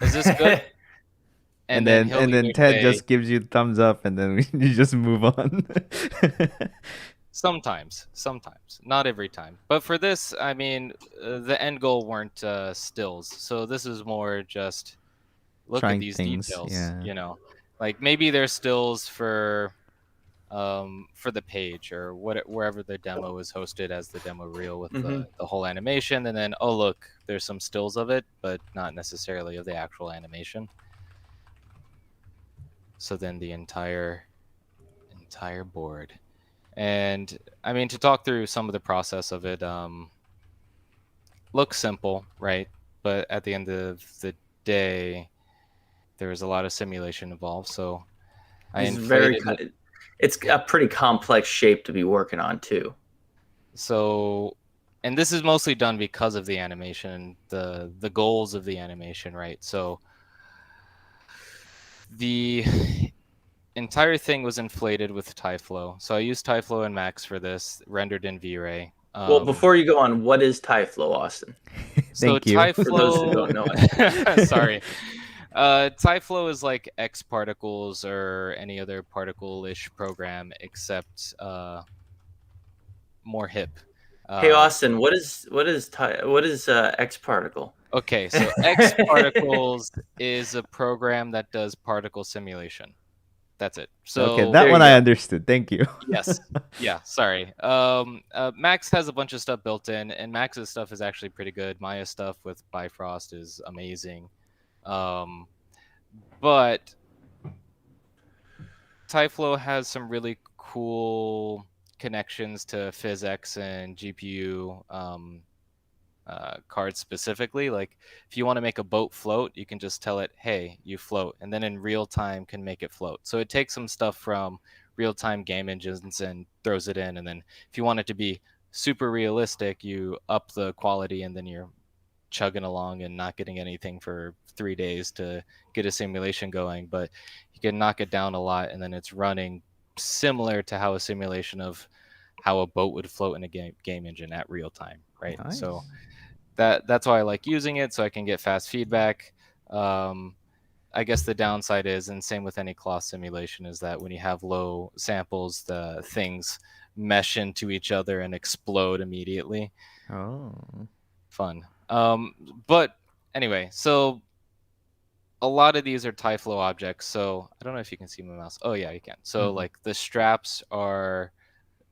is this good?" And then Ted just gives you thumbs up, and then you just move on. Sometimes, not every time. But for this, I mean, the end goal weren't stills, so this is more just look at these details. Yeah. Like maybe there's stills for for the page or wherever the demo is hosted as the demo reel with the whole animation, and then oh look, there's some stills of it, but not necessarily of the actual animation. So then the entire board. And I mean, to talk through some of the process of it, looks simple, right? But at the end of the day, there is a lot of simulation involved. So I inflated it. It's a pretty complex shape to be working on too. So, and this is mostly done because of the animation, the goals of the animation, right? So the entire thing was inflated with Tyflow. So I used Tyflow and Max for this, rendered in V-Ray. Well, before you go on, what is Tyflow, Austin? Thank you. Tyflow, for those who don't know it. Sorry. Tyflow is like X particles or any other particle-ish program, except more hip. Hey Austin, what is X particle? Okay, so X particles is a program that does particle simulation. That's it. So okay, that one I understood. Thank you. Yes. Yeah. Sorry. Max has a bunch of stuff built in, and Max's stuff is actually pretty good. Maya's stuff with Bifrost is amazing. But Tyflow has some really cool connections to PhysX and GPU cards specifically. Like if you want to make a boat float, you can just tell it, hey, you float, and then in real time can make it float. So it takes some stuff from real-time game engines and throws it in, and then if you want it to be super realistic, you up the quality, and then you're chugging along and not getting anything for 3 days to get a simulation going. But you can knock it down a lot, and then it's running similar to how a simulation of how a boat would float in a game engine at real time, right? Nice. So that's why I like using it, so I can get fast feedback. I guess the downside is, and same with any cloth simulation, is that when you have low samples, the things mesh into each other and explode immediately. Oh. Fun. But anyway, so a lot of these are Tyflow objects. So I don't know if you can see my mouse. Oh yeah, you can. So like the straps are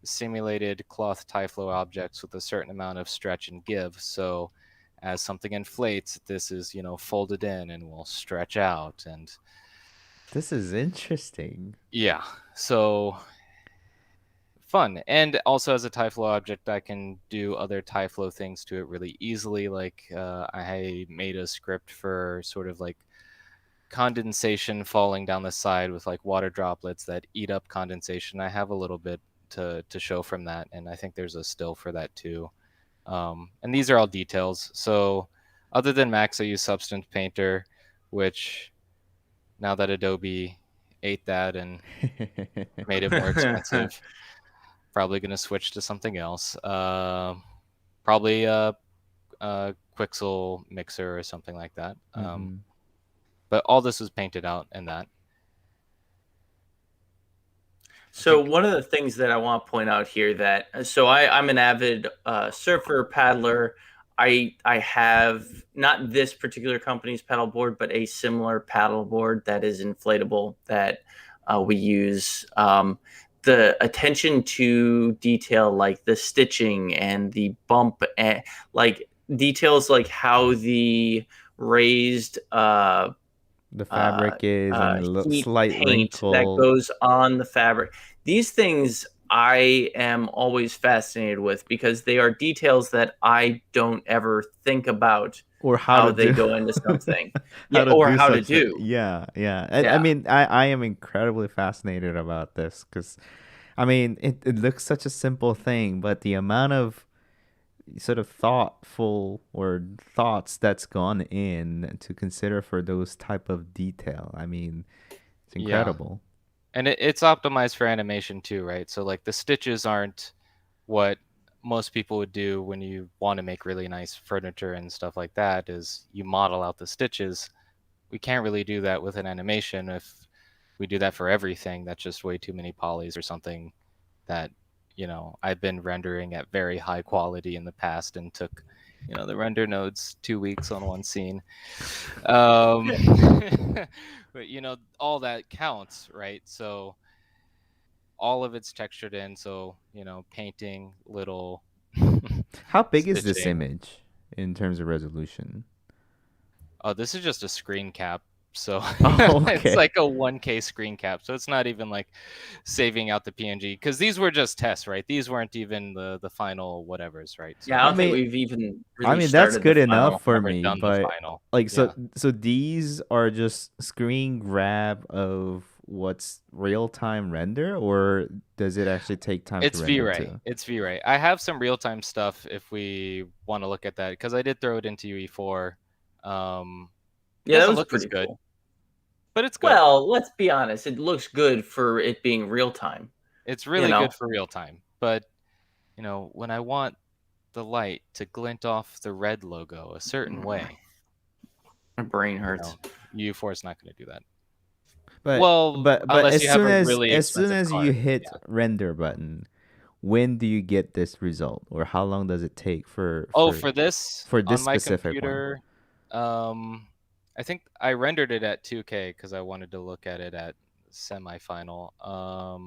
simulated cloth Tyflow objects with a certain amount of stretch and give. So as something inflates, this is, folded in and will stretch out. And this is interesting. Yeah. So fun. And also as a Tyflow object, I can do other Tyflow things to it really easily. Like I made a script for sort of like condensation falling down the side with like water droplets that eat up condensation. I have a little bit to show from that, and I think there's a still for that too. And these are all details. So other than Max, I use Substance Painter, which now that Adobe ate that and made it more expensive, probably going to switch to something else. Probably a Quixel mixer or something like that. But all this was painted out in that. So one of the things that I want to point out here I'm an avid surfer, paddler. I have not this particular company's paddleboard, but a similar paddleboard that is inflatable that we use. The attention to detail, like the stitching and the bump, and like details like how the raised the fabric is and the slight wrinkle that goes on the fabric. These things I am always fascinated with because they are details that I don't ever think about, or how they go into something. how to do. Yeah. I mean, I am incredibly fascinated about this because, I mean, it looks such a simple thing, but the amount of sort of thoughtful or thoughts that's gone in to consider for those type of detail. I mean, it's incredible. Yeah. And it's optimized for animation too, right? So like the stitches aren't what most people would do when you want to make really nice furniture and stuff like that, is you model out the stitches. We can't really do that with an animation. If we do that for everything, that's just way too many polys or something that I've been rendering at very high quality in the past and took, the render nodes 2 weeks on one scene. But, all that counts, right? So all of it's textured in, so painting little. How big is this stitching. image in terms of resolution? Oh, this is just a screen cap. So okay. It's like a 1K screen cap. So it's not even like saving out the PNG, because these were just tests, right? These weren't even the final whatevers, right? So, yeah, I don't think we've even really that's started good the enough final. for never me, done the but final. like so these are just screen grab of what's real-time render, or does it actually take time It's to render V-Ray. too? It's V-Ray. I have some real-time stuff if we want to look at that, because I did throw it into UE4. Yeah, that was look pretty as good, cool. but it's good. Well, let's be honest. It looks good for it being real time. It's really good for real time. But when I want the light to glint off the red logo a certain way, my brain hurts. UE4 is not going to do that. But unless as you have soon a really as soon expensive as card, you hit render button, when do you get this result, or how long does it take for this on my computer one? I think I rendered it at 2K because I wanted to look at it at semifinal. I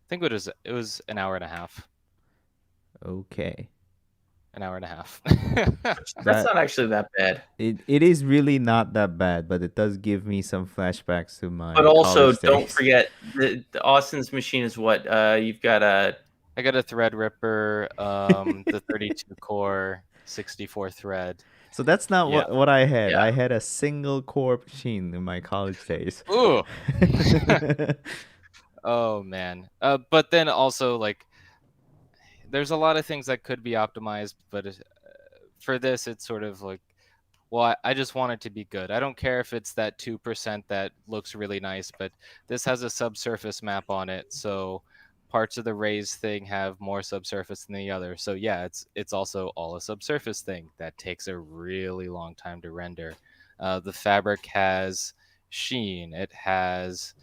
think it was an hour and a half. Okay. An hour and a half. That's not actually that bad. It is really not that bad, but it does give me some flashbacks to my. But also, college days. don't forget the Austin's machine is what you've got a. I got a Threadripper, the 32 core, 64 thread. So that's not what I had. I had a single core machine in my college days. Ooh. Oh man. But then also, like, there's a lot of things that could be optimized, but for this, it's sort of like, well, I just want it to be good. I don't care if it's that 2% that looks really nice, but this has a subsurface map on it, so parts of the raised thing have more subsurface than the other. So yeah, it's also all a subsurface thing that takes a really long time to render. The fabric has sheen. It has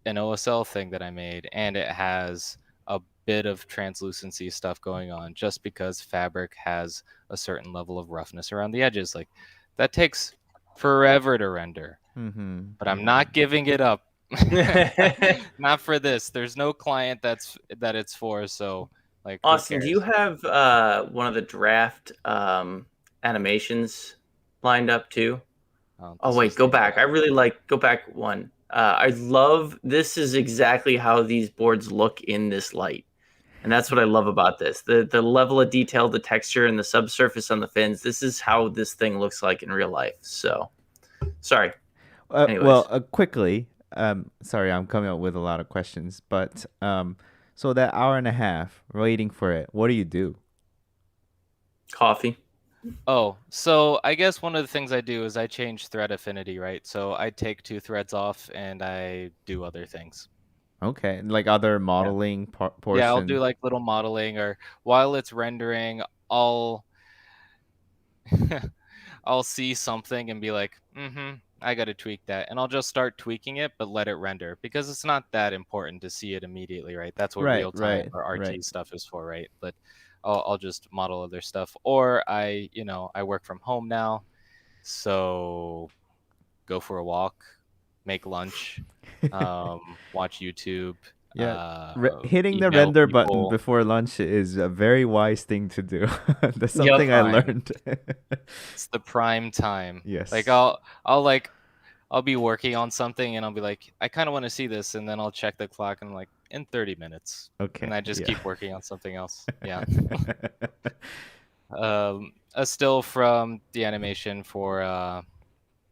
an OSL thing that I made, and it has a bit of translucency stuff going on, just because fabric has a certain level of roughness around the edges. Like, that takes forever to render. But I'm not giving it up. Not for this. There's no client that it's for. So, like, Austin, do you have one of the draft animations lined up too? Oh wait, go back. I really like go back one. I love this is exactly how these boards look in this light. And that's what I love about this. The level of detail, the texture, and the subsurface on the fins. This is how this thing looks like in real life. So, sorry. Quickly, sorry, I'm coming up with a lot of questions. But so that hour and a half waiting for it, what do you do? Coffee. Oh, so I guess one of the things I do is I change thread affinity, right? So I take 2 threads off and I do other things. Okay, like other modeling portion. Yeah, I'll do like little modeling, or while it's rendering, I'll see something and be like, I got to tweak that, and I'll just start tweaking it, but let it render, because it's not that important to see it immediately, right? That's what real time or RT stuff is for, right? But I'll just model other stuff, or I work from home now, so go for a walk, make lunch, watch YouTube. Yeah, hitting the render button before lunch is a very wise thing to do. That's something I learned. It's the prime time. Yes. Like I'll be working on something and I'll be like, I kind of want to see this, and then I'll check the clock and I'm like, in 30 minutes. Okay. And I just keep working on something else. Yeah. A still from the animation for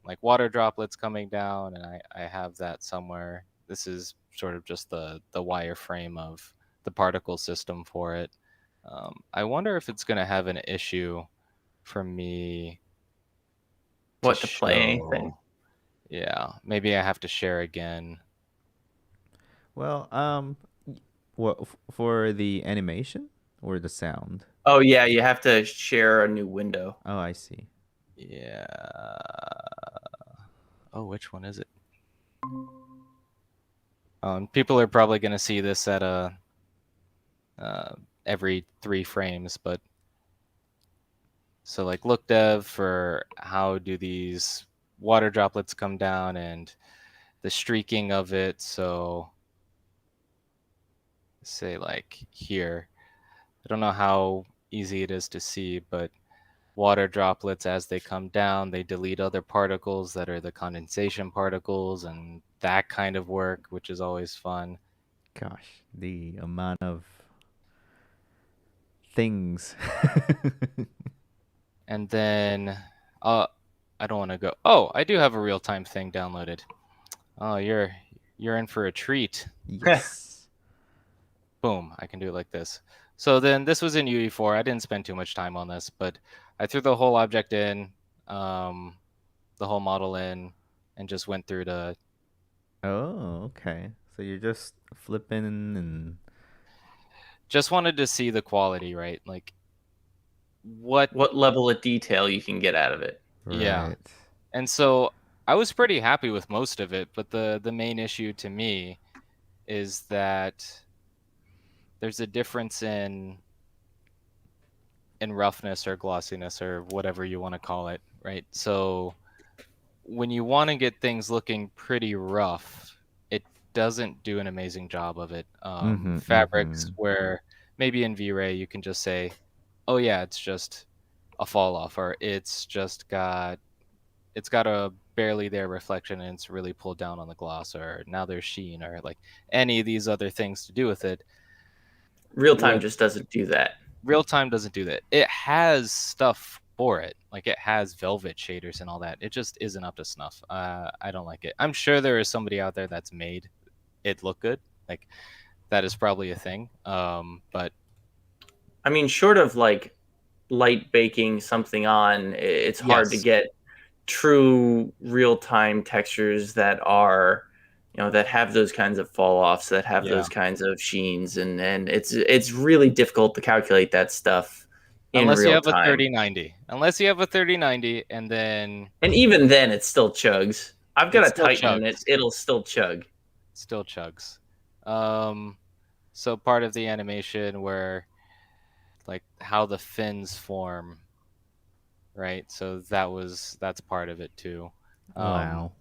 like water droplets coming down, and I have that somewhere. This is sort of just the wireframe of the particle system for it. I wonder if it's going to have an issue for me to play anything. Yeah, maybe I have to share again. Well, what for the animation or the sound? Oh yeah, you have to share a new window. Oh, I see. Yeah. Oh, which one is it? People are probably going to see this at every 3 frames, but so like look dev for how do these water droplets come down and the streaking of it. So say like here. I don't know how easy it is to see, but water droplets, as they come down, they delete other particles that are the condensation particles and that kind of work, which is always fun. Gosh, the amount of things. And then I don't want to go. Oh, I do have a real-time thing downloaded. Oh, you're in for a treat. Yes. Boom, I can do it like this. So then this was in UE4. I didn't spend too much time on this, but I threw the whole object in, the whole model in, and just went through to. Oh, okay. So you're just flipping and Just wanted to see the quality, right? Like what level of detail you can get out of it. Yeah. right. And so I was pretty happy with most of it, but the main issue to me is that there's a difference in roughness or glossiness or whatever you want to call it, right? So when you want to get things looking pretty rough, it doesn't do an amazing job of it. Fabrics where maybe in V-Ray you can just say, oh yeah, it's just a fall off, or it's got a barely there reflection and it's really pulled down on the gloss, or now there's sheen, or like any of these other things to do with it. Real time just doesn't do that. Real time doesn't do that. It has stuff for it. Like it has velvet shaders and all that. It just isn't up to snuff. I don't like it. I'm sure there is somebody out there that's made it look good. Like that is probably a thing. But I mean, short of like light baking something on, it's hard to get true real-time textures that are, that have those kinds of fall offs, that have those kinds of sheens, and it's really difficult to calculate that stuff in unless you real have time. a 3090. Unless you have a 3090, and even then it still chugs. I've got a Titan and it'll still chug. Still chugs. So part of the animation where like how the fins form, right? So that's part of it too. Wow.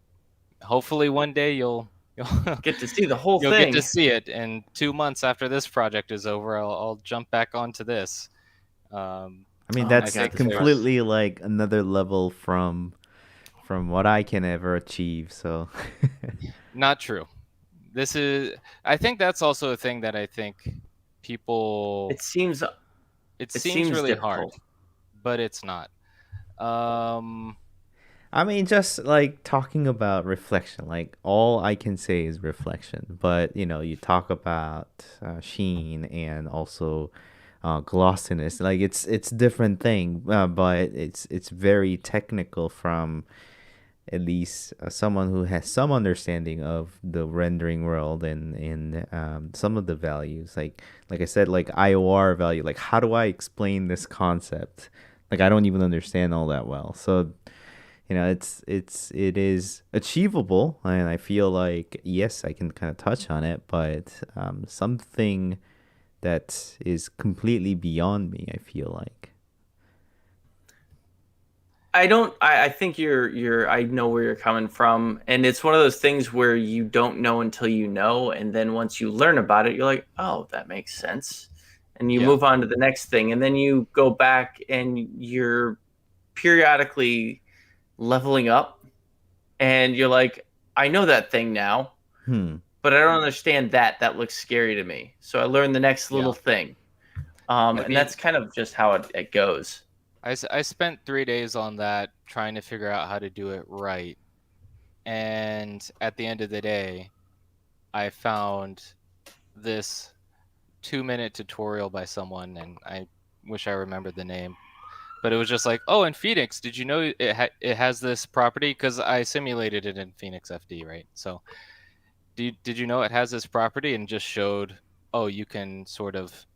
Hopefully one day you'll get to see the whole you'll thing. Get to see it, and 2 months after this project is over, I'll jump back onto this. I mean, that's completely like another level from what I can ever achieve. So not true. I think that's also a thing that I think people. It seems really difficult. hard, but it's not. I mean, just like talking about reflection, like all I can say is reflection. But you talk about sheen and also glossiness. Like it's different thing, but it's very technical from at least someone who has some understanding of the rendering world and some of the values. Like I said, like IOR value. Like how do I explain this concept? Like I don't even understand all that well. So it is achievable, and I feel like yes, I can kind of touch on it, but something that is completely beyond me, I feel like. I think I know where you're coming from, and it's one of those things where you don't know until you know, and then once you learn about it, you're like, oh, that makes sense, and you move on to the next thing, and then you go back and you're periodically leveling up, and you're like, I know that thing now, but I don't understand that. That looks scary to me. So I learned the next little thing, and that's kind of just how it goes. I spent 3 days on that trying to figure out how to do it right, and at the end of the day, I found this 2-minute tutorial by someone, and I wish I remembered the name. But it was just like, oh, in Phoenix, did you know it has this property? Because I simulated it in Phoenix FD, right? So did you know it has this property? And just showed, oh, you can sort of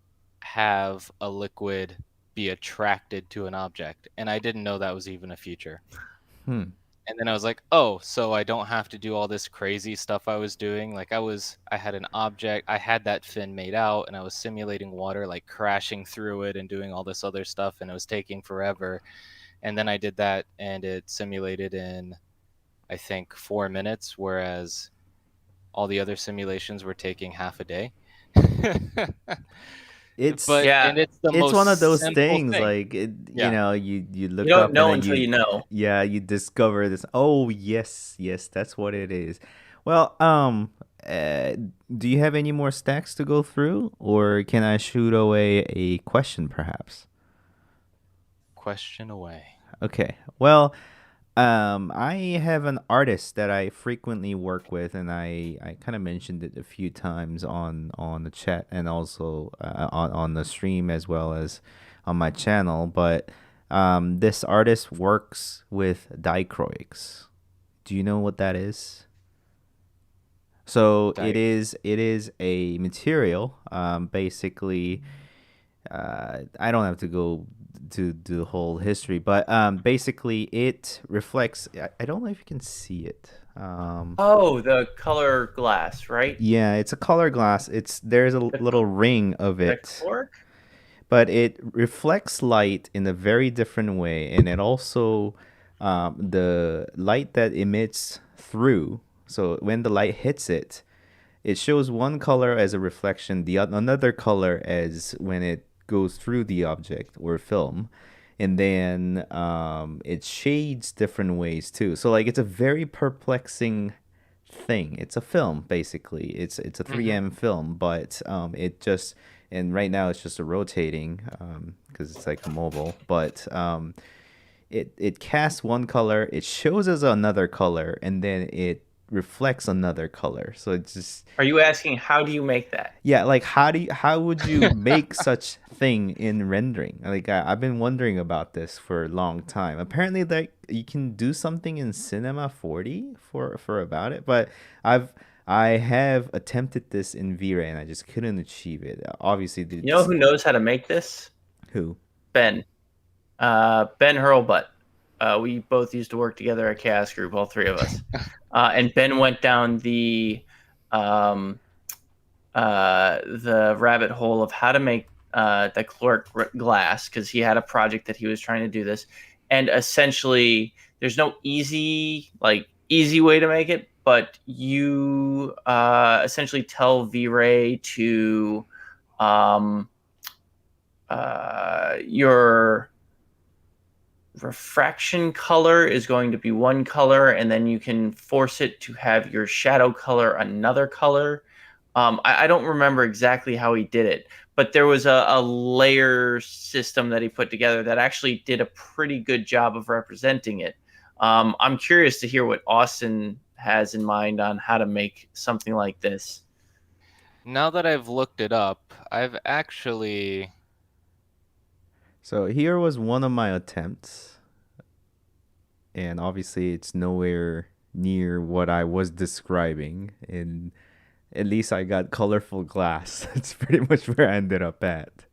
have a liquid be attracted to an object. And I didn't know that was even a feature. And then I was like, oh, so I don't have to do all this crazy stuff I was doing. Like I had an object, I had that fin made out, and I was simulating water, like crashing through it and doing all this other stuff, and it was taking forever. And then I did that, and it simulated in, I think, 4 minutes, whereas all the other simulations were taking half a day. It's But Yeah. and it's the it's one of most those simple things thing. like Yeah. you You look don't up and know then until you know. you discover this. Oh yes, that's what it is. Well, uh, do you have any more stacks to go through, or can I shoot away a question perhaps? Question away. Okay. Well, I have an artist that I frequently work with, and I kind of mentioned it a few times on the chat and also on the stream as well as on my channel. But this artist works with dichroics. Do you know what that is? So Di- it is a material, basically. I don't have to go to the whole history, but basically it reflects. I don't know if you can see it. Oh, the color glass, right? Yeah, it's a color glass. There's a The, little ring of the it, cork? but it reflects light in a very different way, and it also the light that emits through. So when the light hits it, it shows one color as a reflection, another color as when it goes through the object or film, and then it shades different ways too. So like it's a very perplexing thing. It's a film basically. It's a Mhm. 3M film, but it just and right now it's just a rotating because it's like a mobile, but it casts one color, it shows us another color, and then it reflects another color. So it's just Are you asking how do you make that? yeah, like how would you make such thing in rendering? Like I've been wondering about this for a long time. Apparently, like you can do something in Cinema 40 for about it, but I've I have attempted this in V-Ray and I just couldn't achieve it. Obviously, You know who knows how to make this? who? Ben. Ben Hurlbutt. We both used to work together at Chaos Group, all three of us. And Ben went down um, the rabbit hole of how to make the caloric glass because he had a project that he was trying to do this. And essentially, there's no easy way to make it, but you essentially tell V-Ray to your refraction color is going to be one color, and then you can force it to have your shadow color another color. I don't remember exactly how he did it, but there was a layer system that he put together that actually did a pretty good job of representing it. I'm curious to hear what Austin has in mind on how to make something like this. Now that I've looked it up, I've actually So here was one of my attempts, and obviously it's nowhere near what I was describing. And at least I got colorful glass. That's pretty much where I ended up at.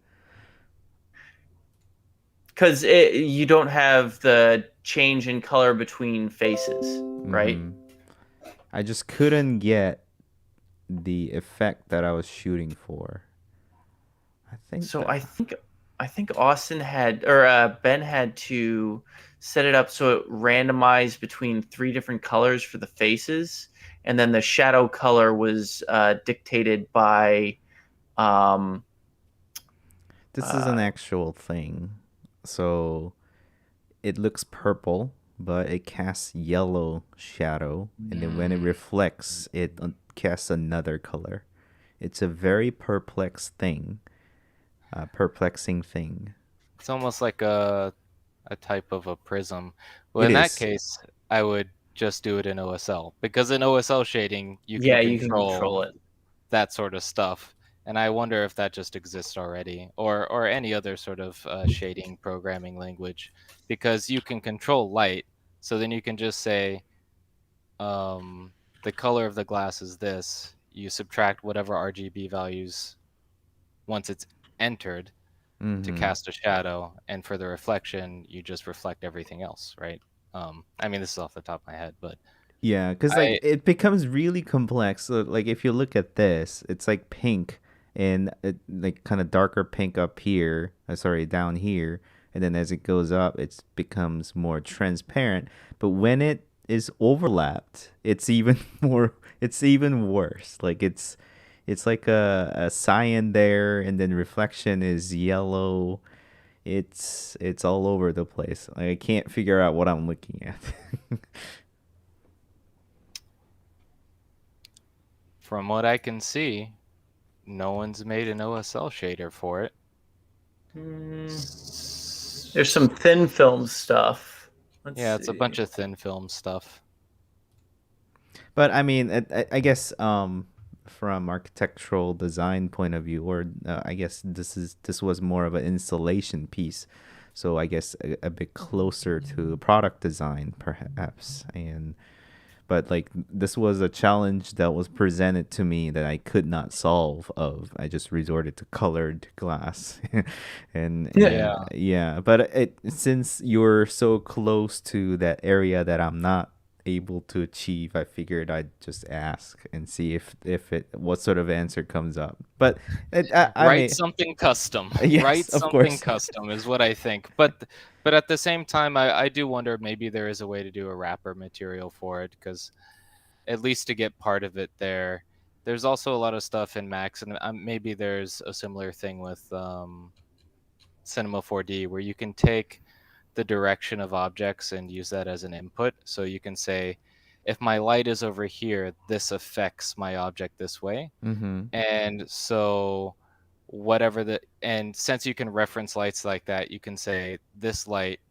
Because you don't have the change in color between faces, right? I just couldn't get the effect that I was shooting for. So I think Austin had or Ben had to set it up so it randomized between three different colors for the faces, and then the shadow color was dictated by. Um, This is an actual thing. So it looks purple, but it casts yellow shadow, and then when it reflects, it casts another color. It's a very perplexing thing. it's almost like a type of a prism. Well, It in that is. case, I would just do it in OSL because in OSL shading you can yeah, you can control control it. that sort of stuff. And I wonder if that just exists already, or any other sort of shading programming language, because you can control light. So then you can just say, the color of the glass is this. You subtract whatever RGB values once it's entered to cast a shadow, and for the reflection, you just reflect everything else, right? I mean, this is off the top of my head, but Yeah, because like I it becomes really complex. So, like if you look at this, it's like pink and like kind of darker pink up here. Sorry, down here, and then as it goes up, it becomes more transparent. But when it is overlapped, it's even more. It's even worse. Like It's like a cyan there, and then reflection is yellow. It's all over the place. Like, I can't figure out what I'm looking at. From what I can see, no one's made an OSL shader for it. There's some thin film stuff. Let's see. It's a bunch of thin film stuff. But I mean, I guess from architectural design point of view, or I guess this was more of an installation piece, so I guess a bit closer to product design perhaps. But like, this was a challenge that was presented to me that I could not solve. I just resorted to colored glass, and yeah. But since you're so close to that area that I'm not able to achieve, I figured I'd just ask and see if what sort of answer comes up. But write something custom. Yes, write of something course. custom is what I think. But at the same time, I do wonder maybe there is a way to do a wrapper material for it, because at least to get part of it there. There's also a lot of stuff in Max, and maybe there's a similar thing with Cinema 4D, where you can take the direction of objects and use that as an input. So you can say, if my light is over here, this affects my object this way. Mm-hmm. And so and since you can reference lights like that, you can say this light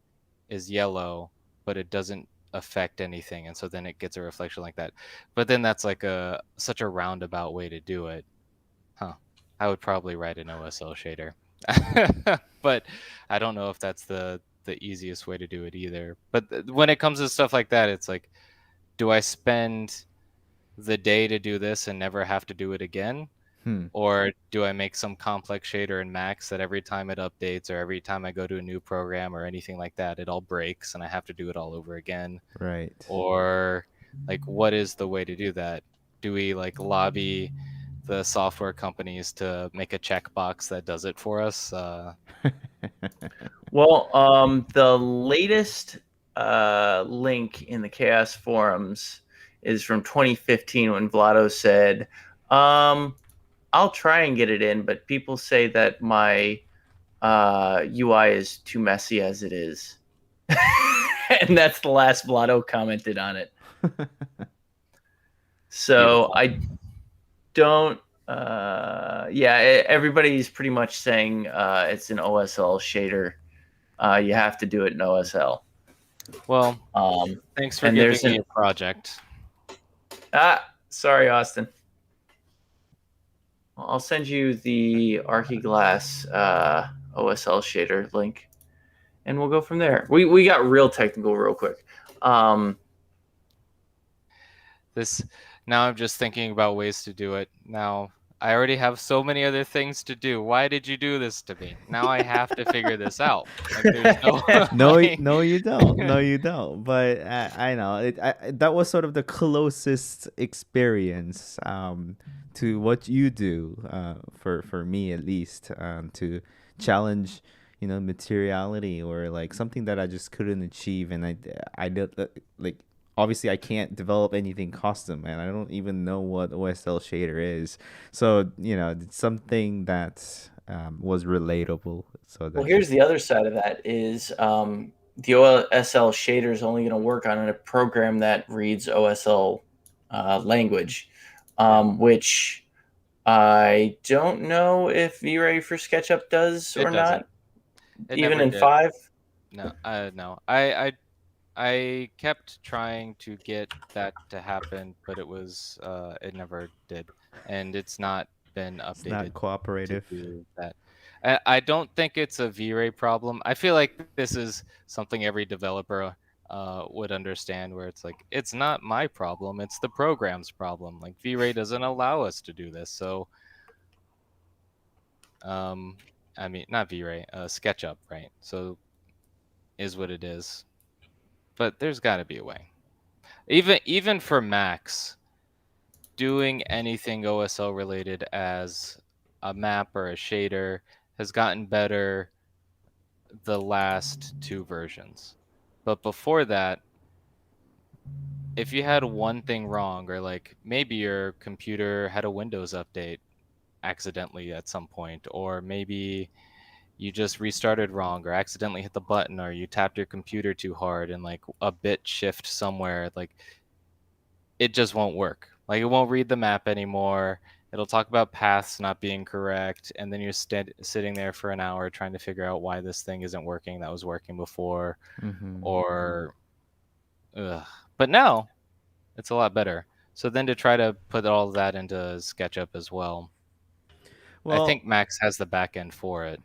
is yellow, but it doesn't affect anything, and so then it gets a reflection like that. But then that's like such a roundabout way to do it. I would probably write an OSL shader. But I don't know if that's the easiest way to do it either. But when it comes to stuff like that, it's like, do I spend the day to do this and never have to do it again? Or do I make some complex shader in Max that every time it updates, or every time I go to a new program or anything like that, it all breaks and I have to do it all over again? Right. Or like, what is the way to do that? Do we like lobby the software companies to make a checkbox that does it for us? Well, the latest link in the Chaos forums is from 2015, when Vlado said, I'll try and get it in, but people say that my UI is too messy as it is. And that's the last Vlado commented on it. So beautiful. I don't everybody's pretty much saying it's an OSL shader. You have to do it in OSL. Well, thanks for giving me a project. Sorry, Austin. I'll send you the Archiglass OSL shader link, and we'll go from there. We got real technical real quick. Now I'm just thinking about ways to do it. Now I already have so many other things to do. Why did you do this to me? Now I have to figure this out. Like, there's no, you don't. No, you don't. But I know that was sort of the closest experience to what you do, for me at least, to challenge, materiality, or like something that I just couldn't achieve, and I did like. Obviously, I can't develop anything custom, and I don't even know what OSL shader is. So, it's something that was relatable. So well, here's the other side of that is the OSL shader is only going to work on a program that reads OSL language, which I don't know if V-Ray for SketchUp does or not. Even in 5? No, no. I kept trying to get that to happen, but it never did, and it's not been updated. It's not cooperative. To do that. I don't think it's a V-Ray problem. I feel like this is something every developer would understand, where it's like, it's not my problem, it's the program's problem. Like, V-Ray doesn't allow us to do this, so I mean, not V-Ray, SketchUp, right? So is what it is. But there's got to be a way. Even for Max, doing anything OSL related as a map or a shader has gotten better the last 2 versions. But before that, if you had one thing wrong, or like maybe your computer had a Windows update accidentally at some point, or maybe you just restarted wrong or accidentally hit the button, or you tapped your computer too hard and like a bit shift somewhere, like it just won't work. Like it won't read the map anymore. It'll talk about paths not being correct, and then you're sitting there for an hour trying to figure out why this thing isn't working that was working before. Or but now it's a lot better. So then to try to put all of that into SketchUp as well, I think Max has the back end for it.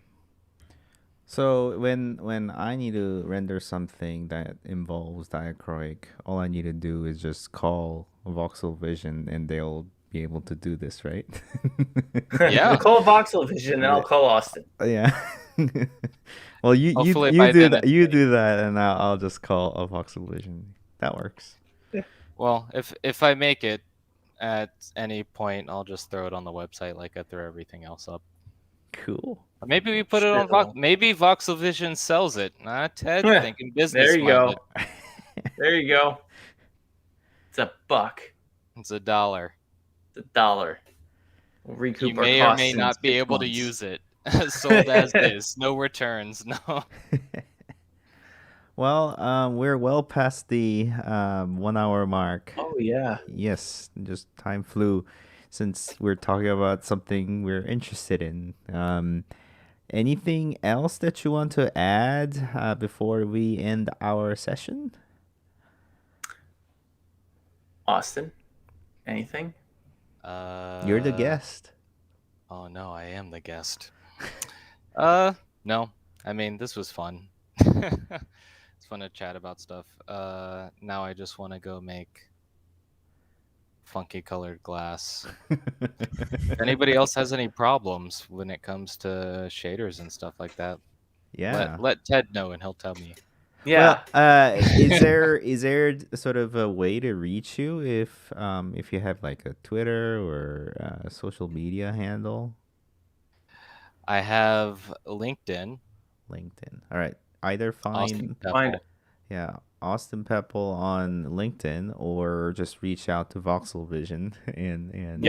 So when I need to render something that involves diachroic, all I need to do is just call Voxel Vision and they'll be able to do this, right? Yeah. Call Voxel Vision and I'll call Austin. Yeah. Well, you do that. You do that, and I'll just call a Voxel Vision. That works. Well, if I make it at any point, I'll just throw it on the website like I throw everything else up. Cool. Maybe we put it on Vox. Maybe Voxel Vision sells it. Ted thinking business. There you go. There you go. It's $1. It's $1. It's $1. We'll recoup you may or may not be able to use it. Sold as is. No returns. No. Well, we're well past the 1 hour mark. Oh yeah. Yes, just time flew since we're talking about something we're interested in. Anything else that you want to add before we end our session? Austin, anything? You're the guest. Oh no, I am the guest. No. I mean, this was fun. It's fun to chat about stuff. Now I just want to go make funky colored glass. If anybody else has any problems when it comes to shaders and stuff like that, let Ted know and he'll tell me. Yeah. Well, is there sort of a way to reach you if you have like a Twitter or a social media handle? I have LinkedIn. All right. Either find Austin Peppel on LinkedIn or just reach out to Voxel Vision and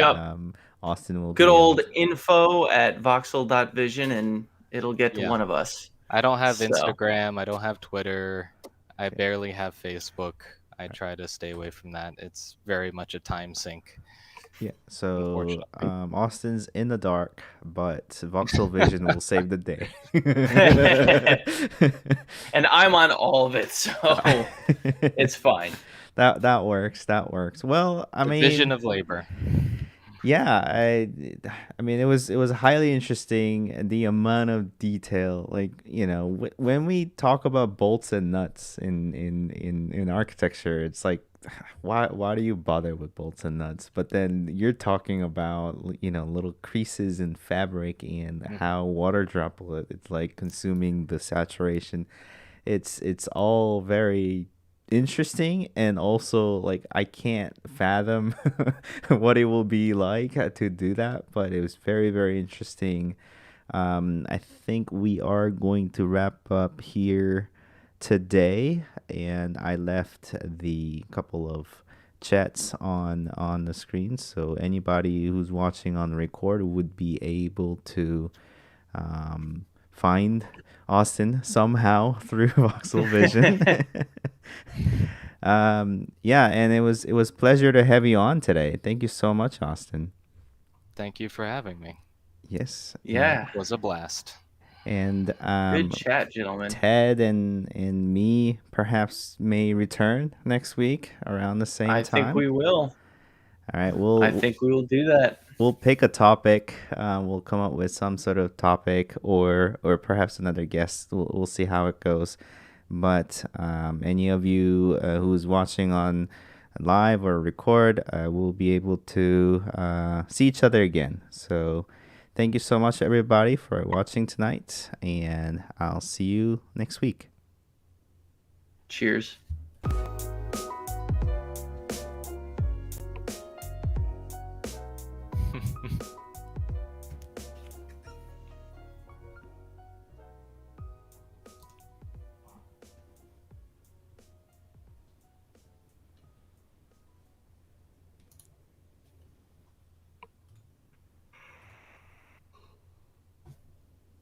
Austin will good old info@voxel.vision and it'll get to one of us. I don't have Instagram. I don't have Twitter. I barely have Facebook. I try to stay away from that. It's very much a time sink. Yeah, so Austin's in the dark, but Voxel Vision will save the day. And I'm on all of it, so it's fine. That works. Well, I mean, division of labor. Yeah, I mean, it was highly interesting, the amount of detail. Like, you know, when we talk about bolts and nuts in architecture, it's like, why do you bother with bolts and nuts? But then you're talking about, you know, little creases in fabric and how water droplet it's like consuming the saturation. It's all very interesting, and also like I can't fathom what it will be like to do that, but it was very, very interesting. I think we are going to wrap up here today, and I left the couple of chats on the screen, so anybody who's watching on record would be able to find Austin somehow through Voxel Vision. Yeah, and it was pleasure to have you on today. Thank you so much, Austin. Thank you for having me. Yes. Yeah. It was a blast. And good chat, gentlemen. Ted and me perhaps may return next week around the same time. I think we will. All right, I think we will do that. We'll pick a topic. We'll come up with some sort of topic, or perhaps another guest. We'll see how it goes. But any of you who's watching on live or record will be able to see each other again. So thank you so much, everybody, for watching tonight, and I'll see you next week. Cheers.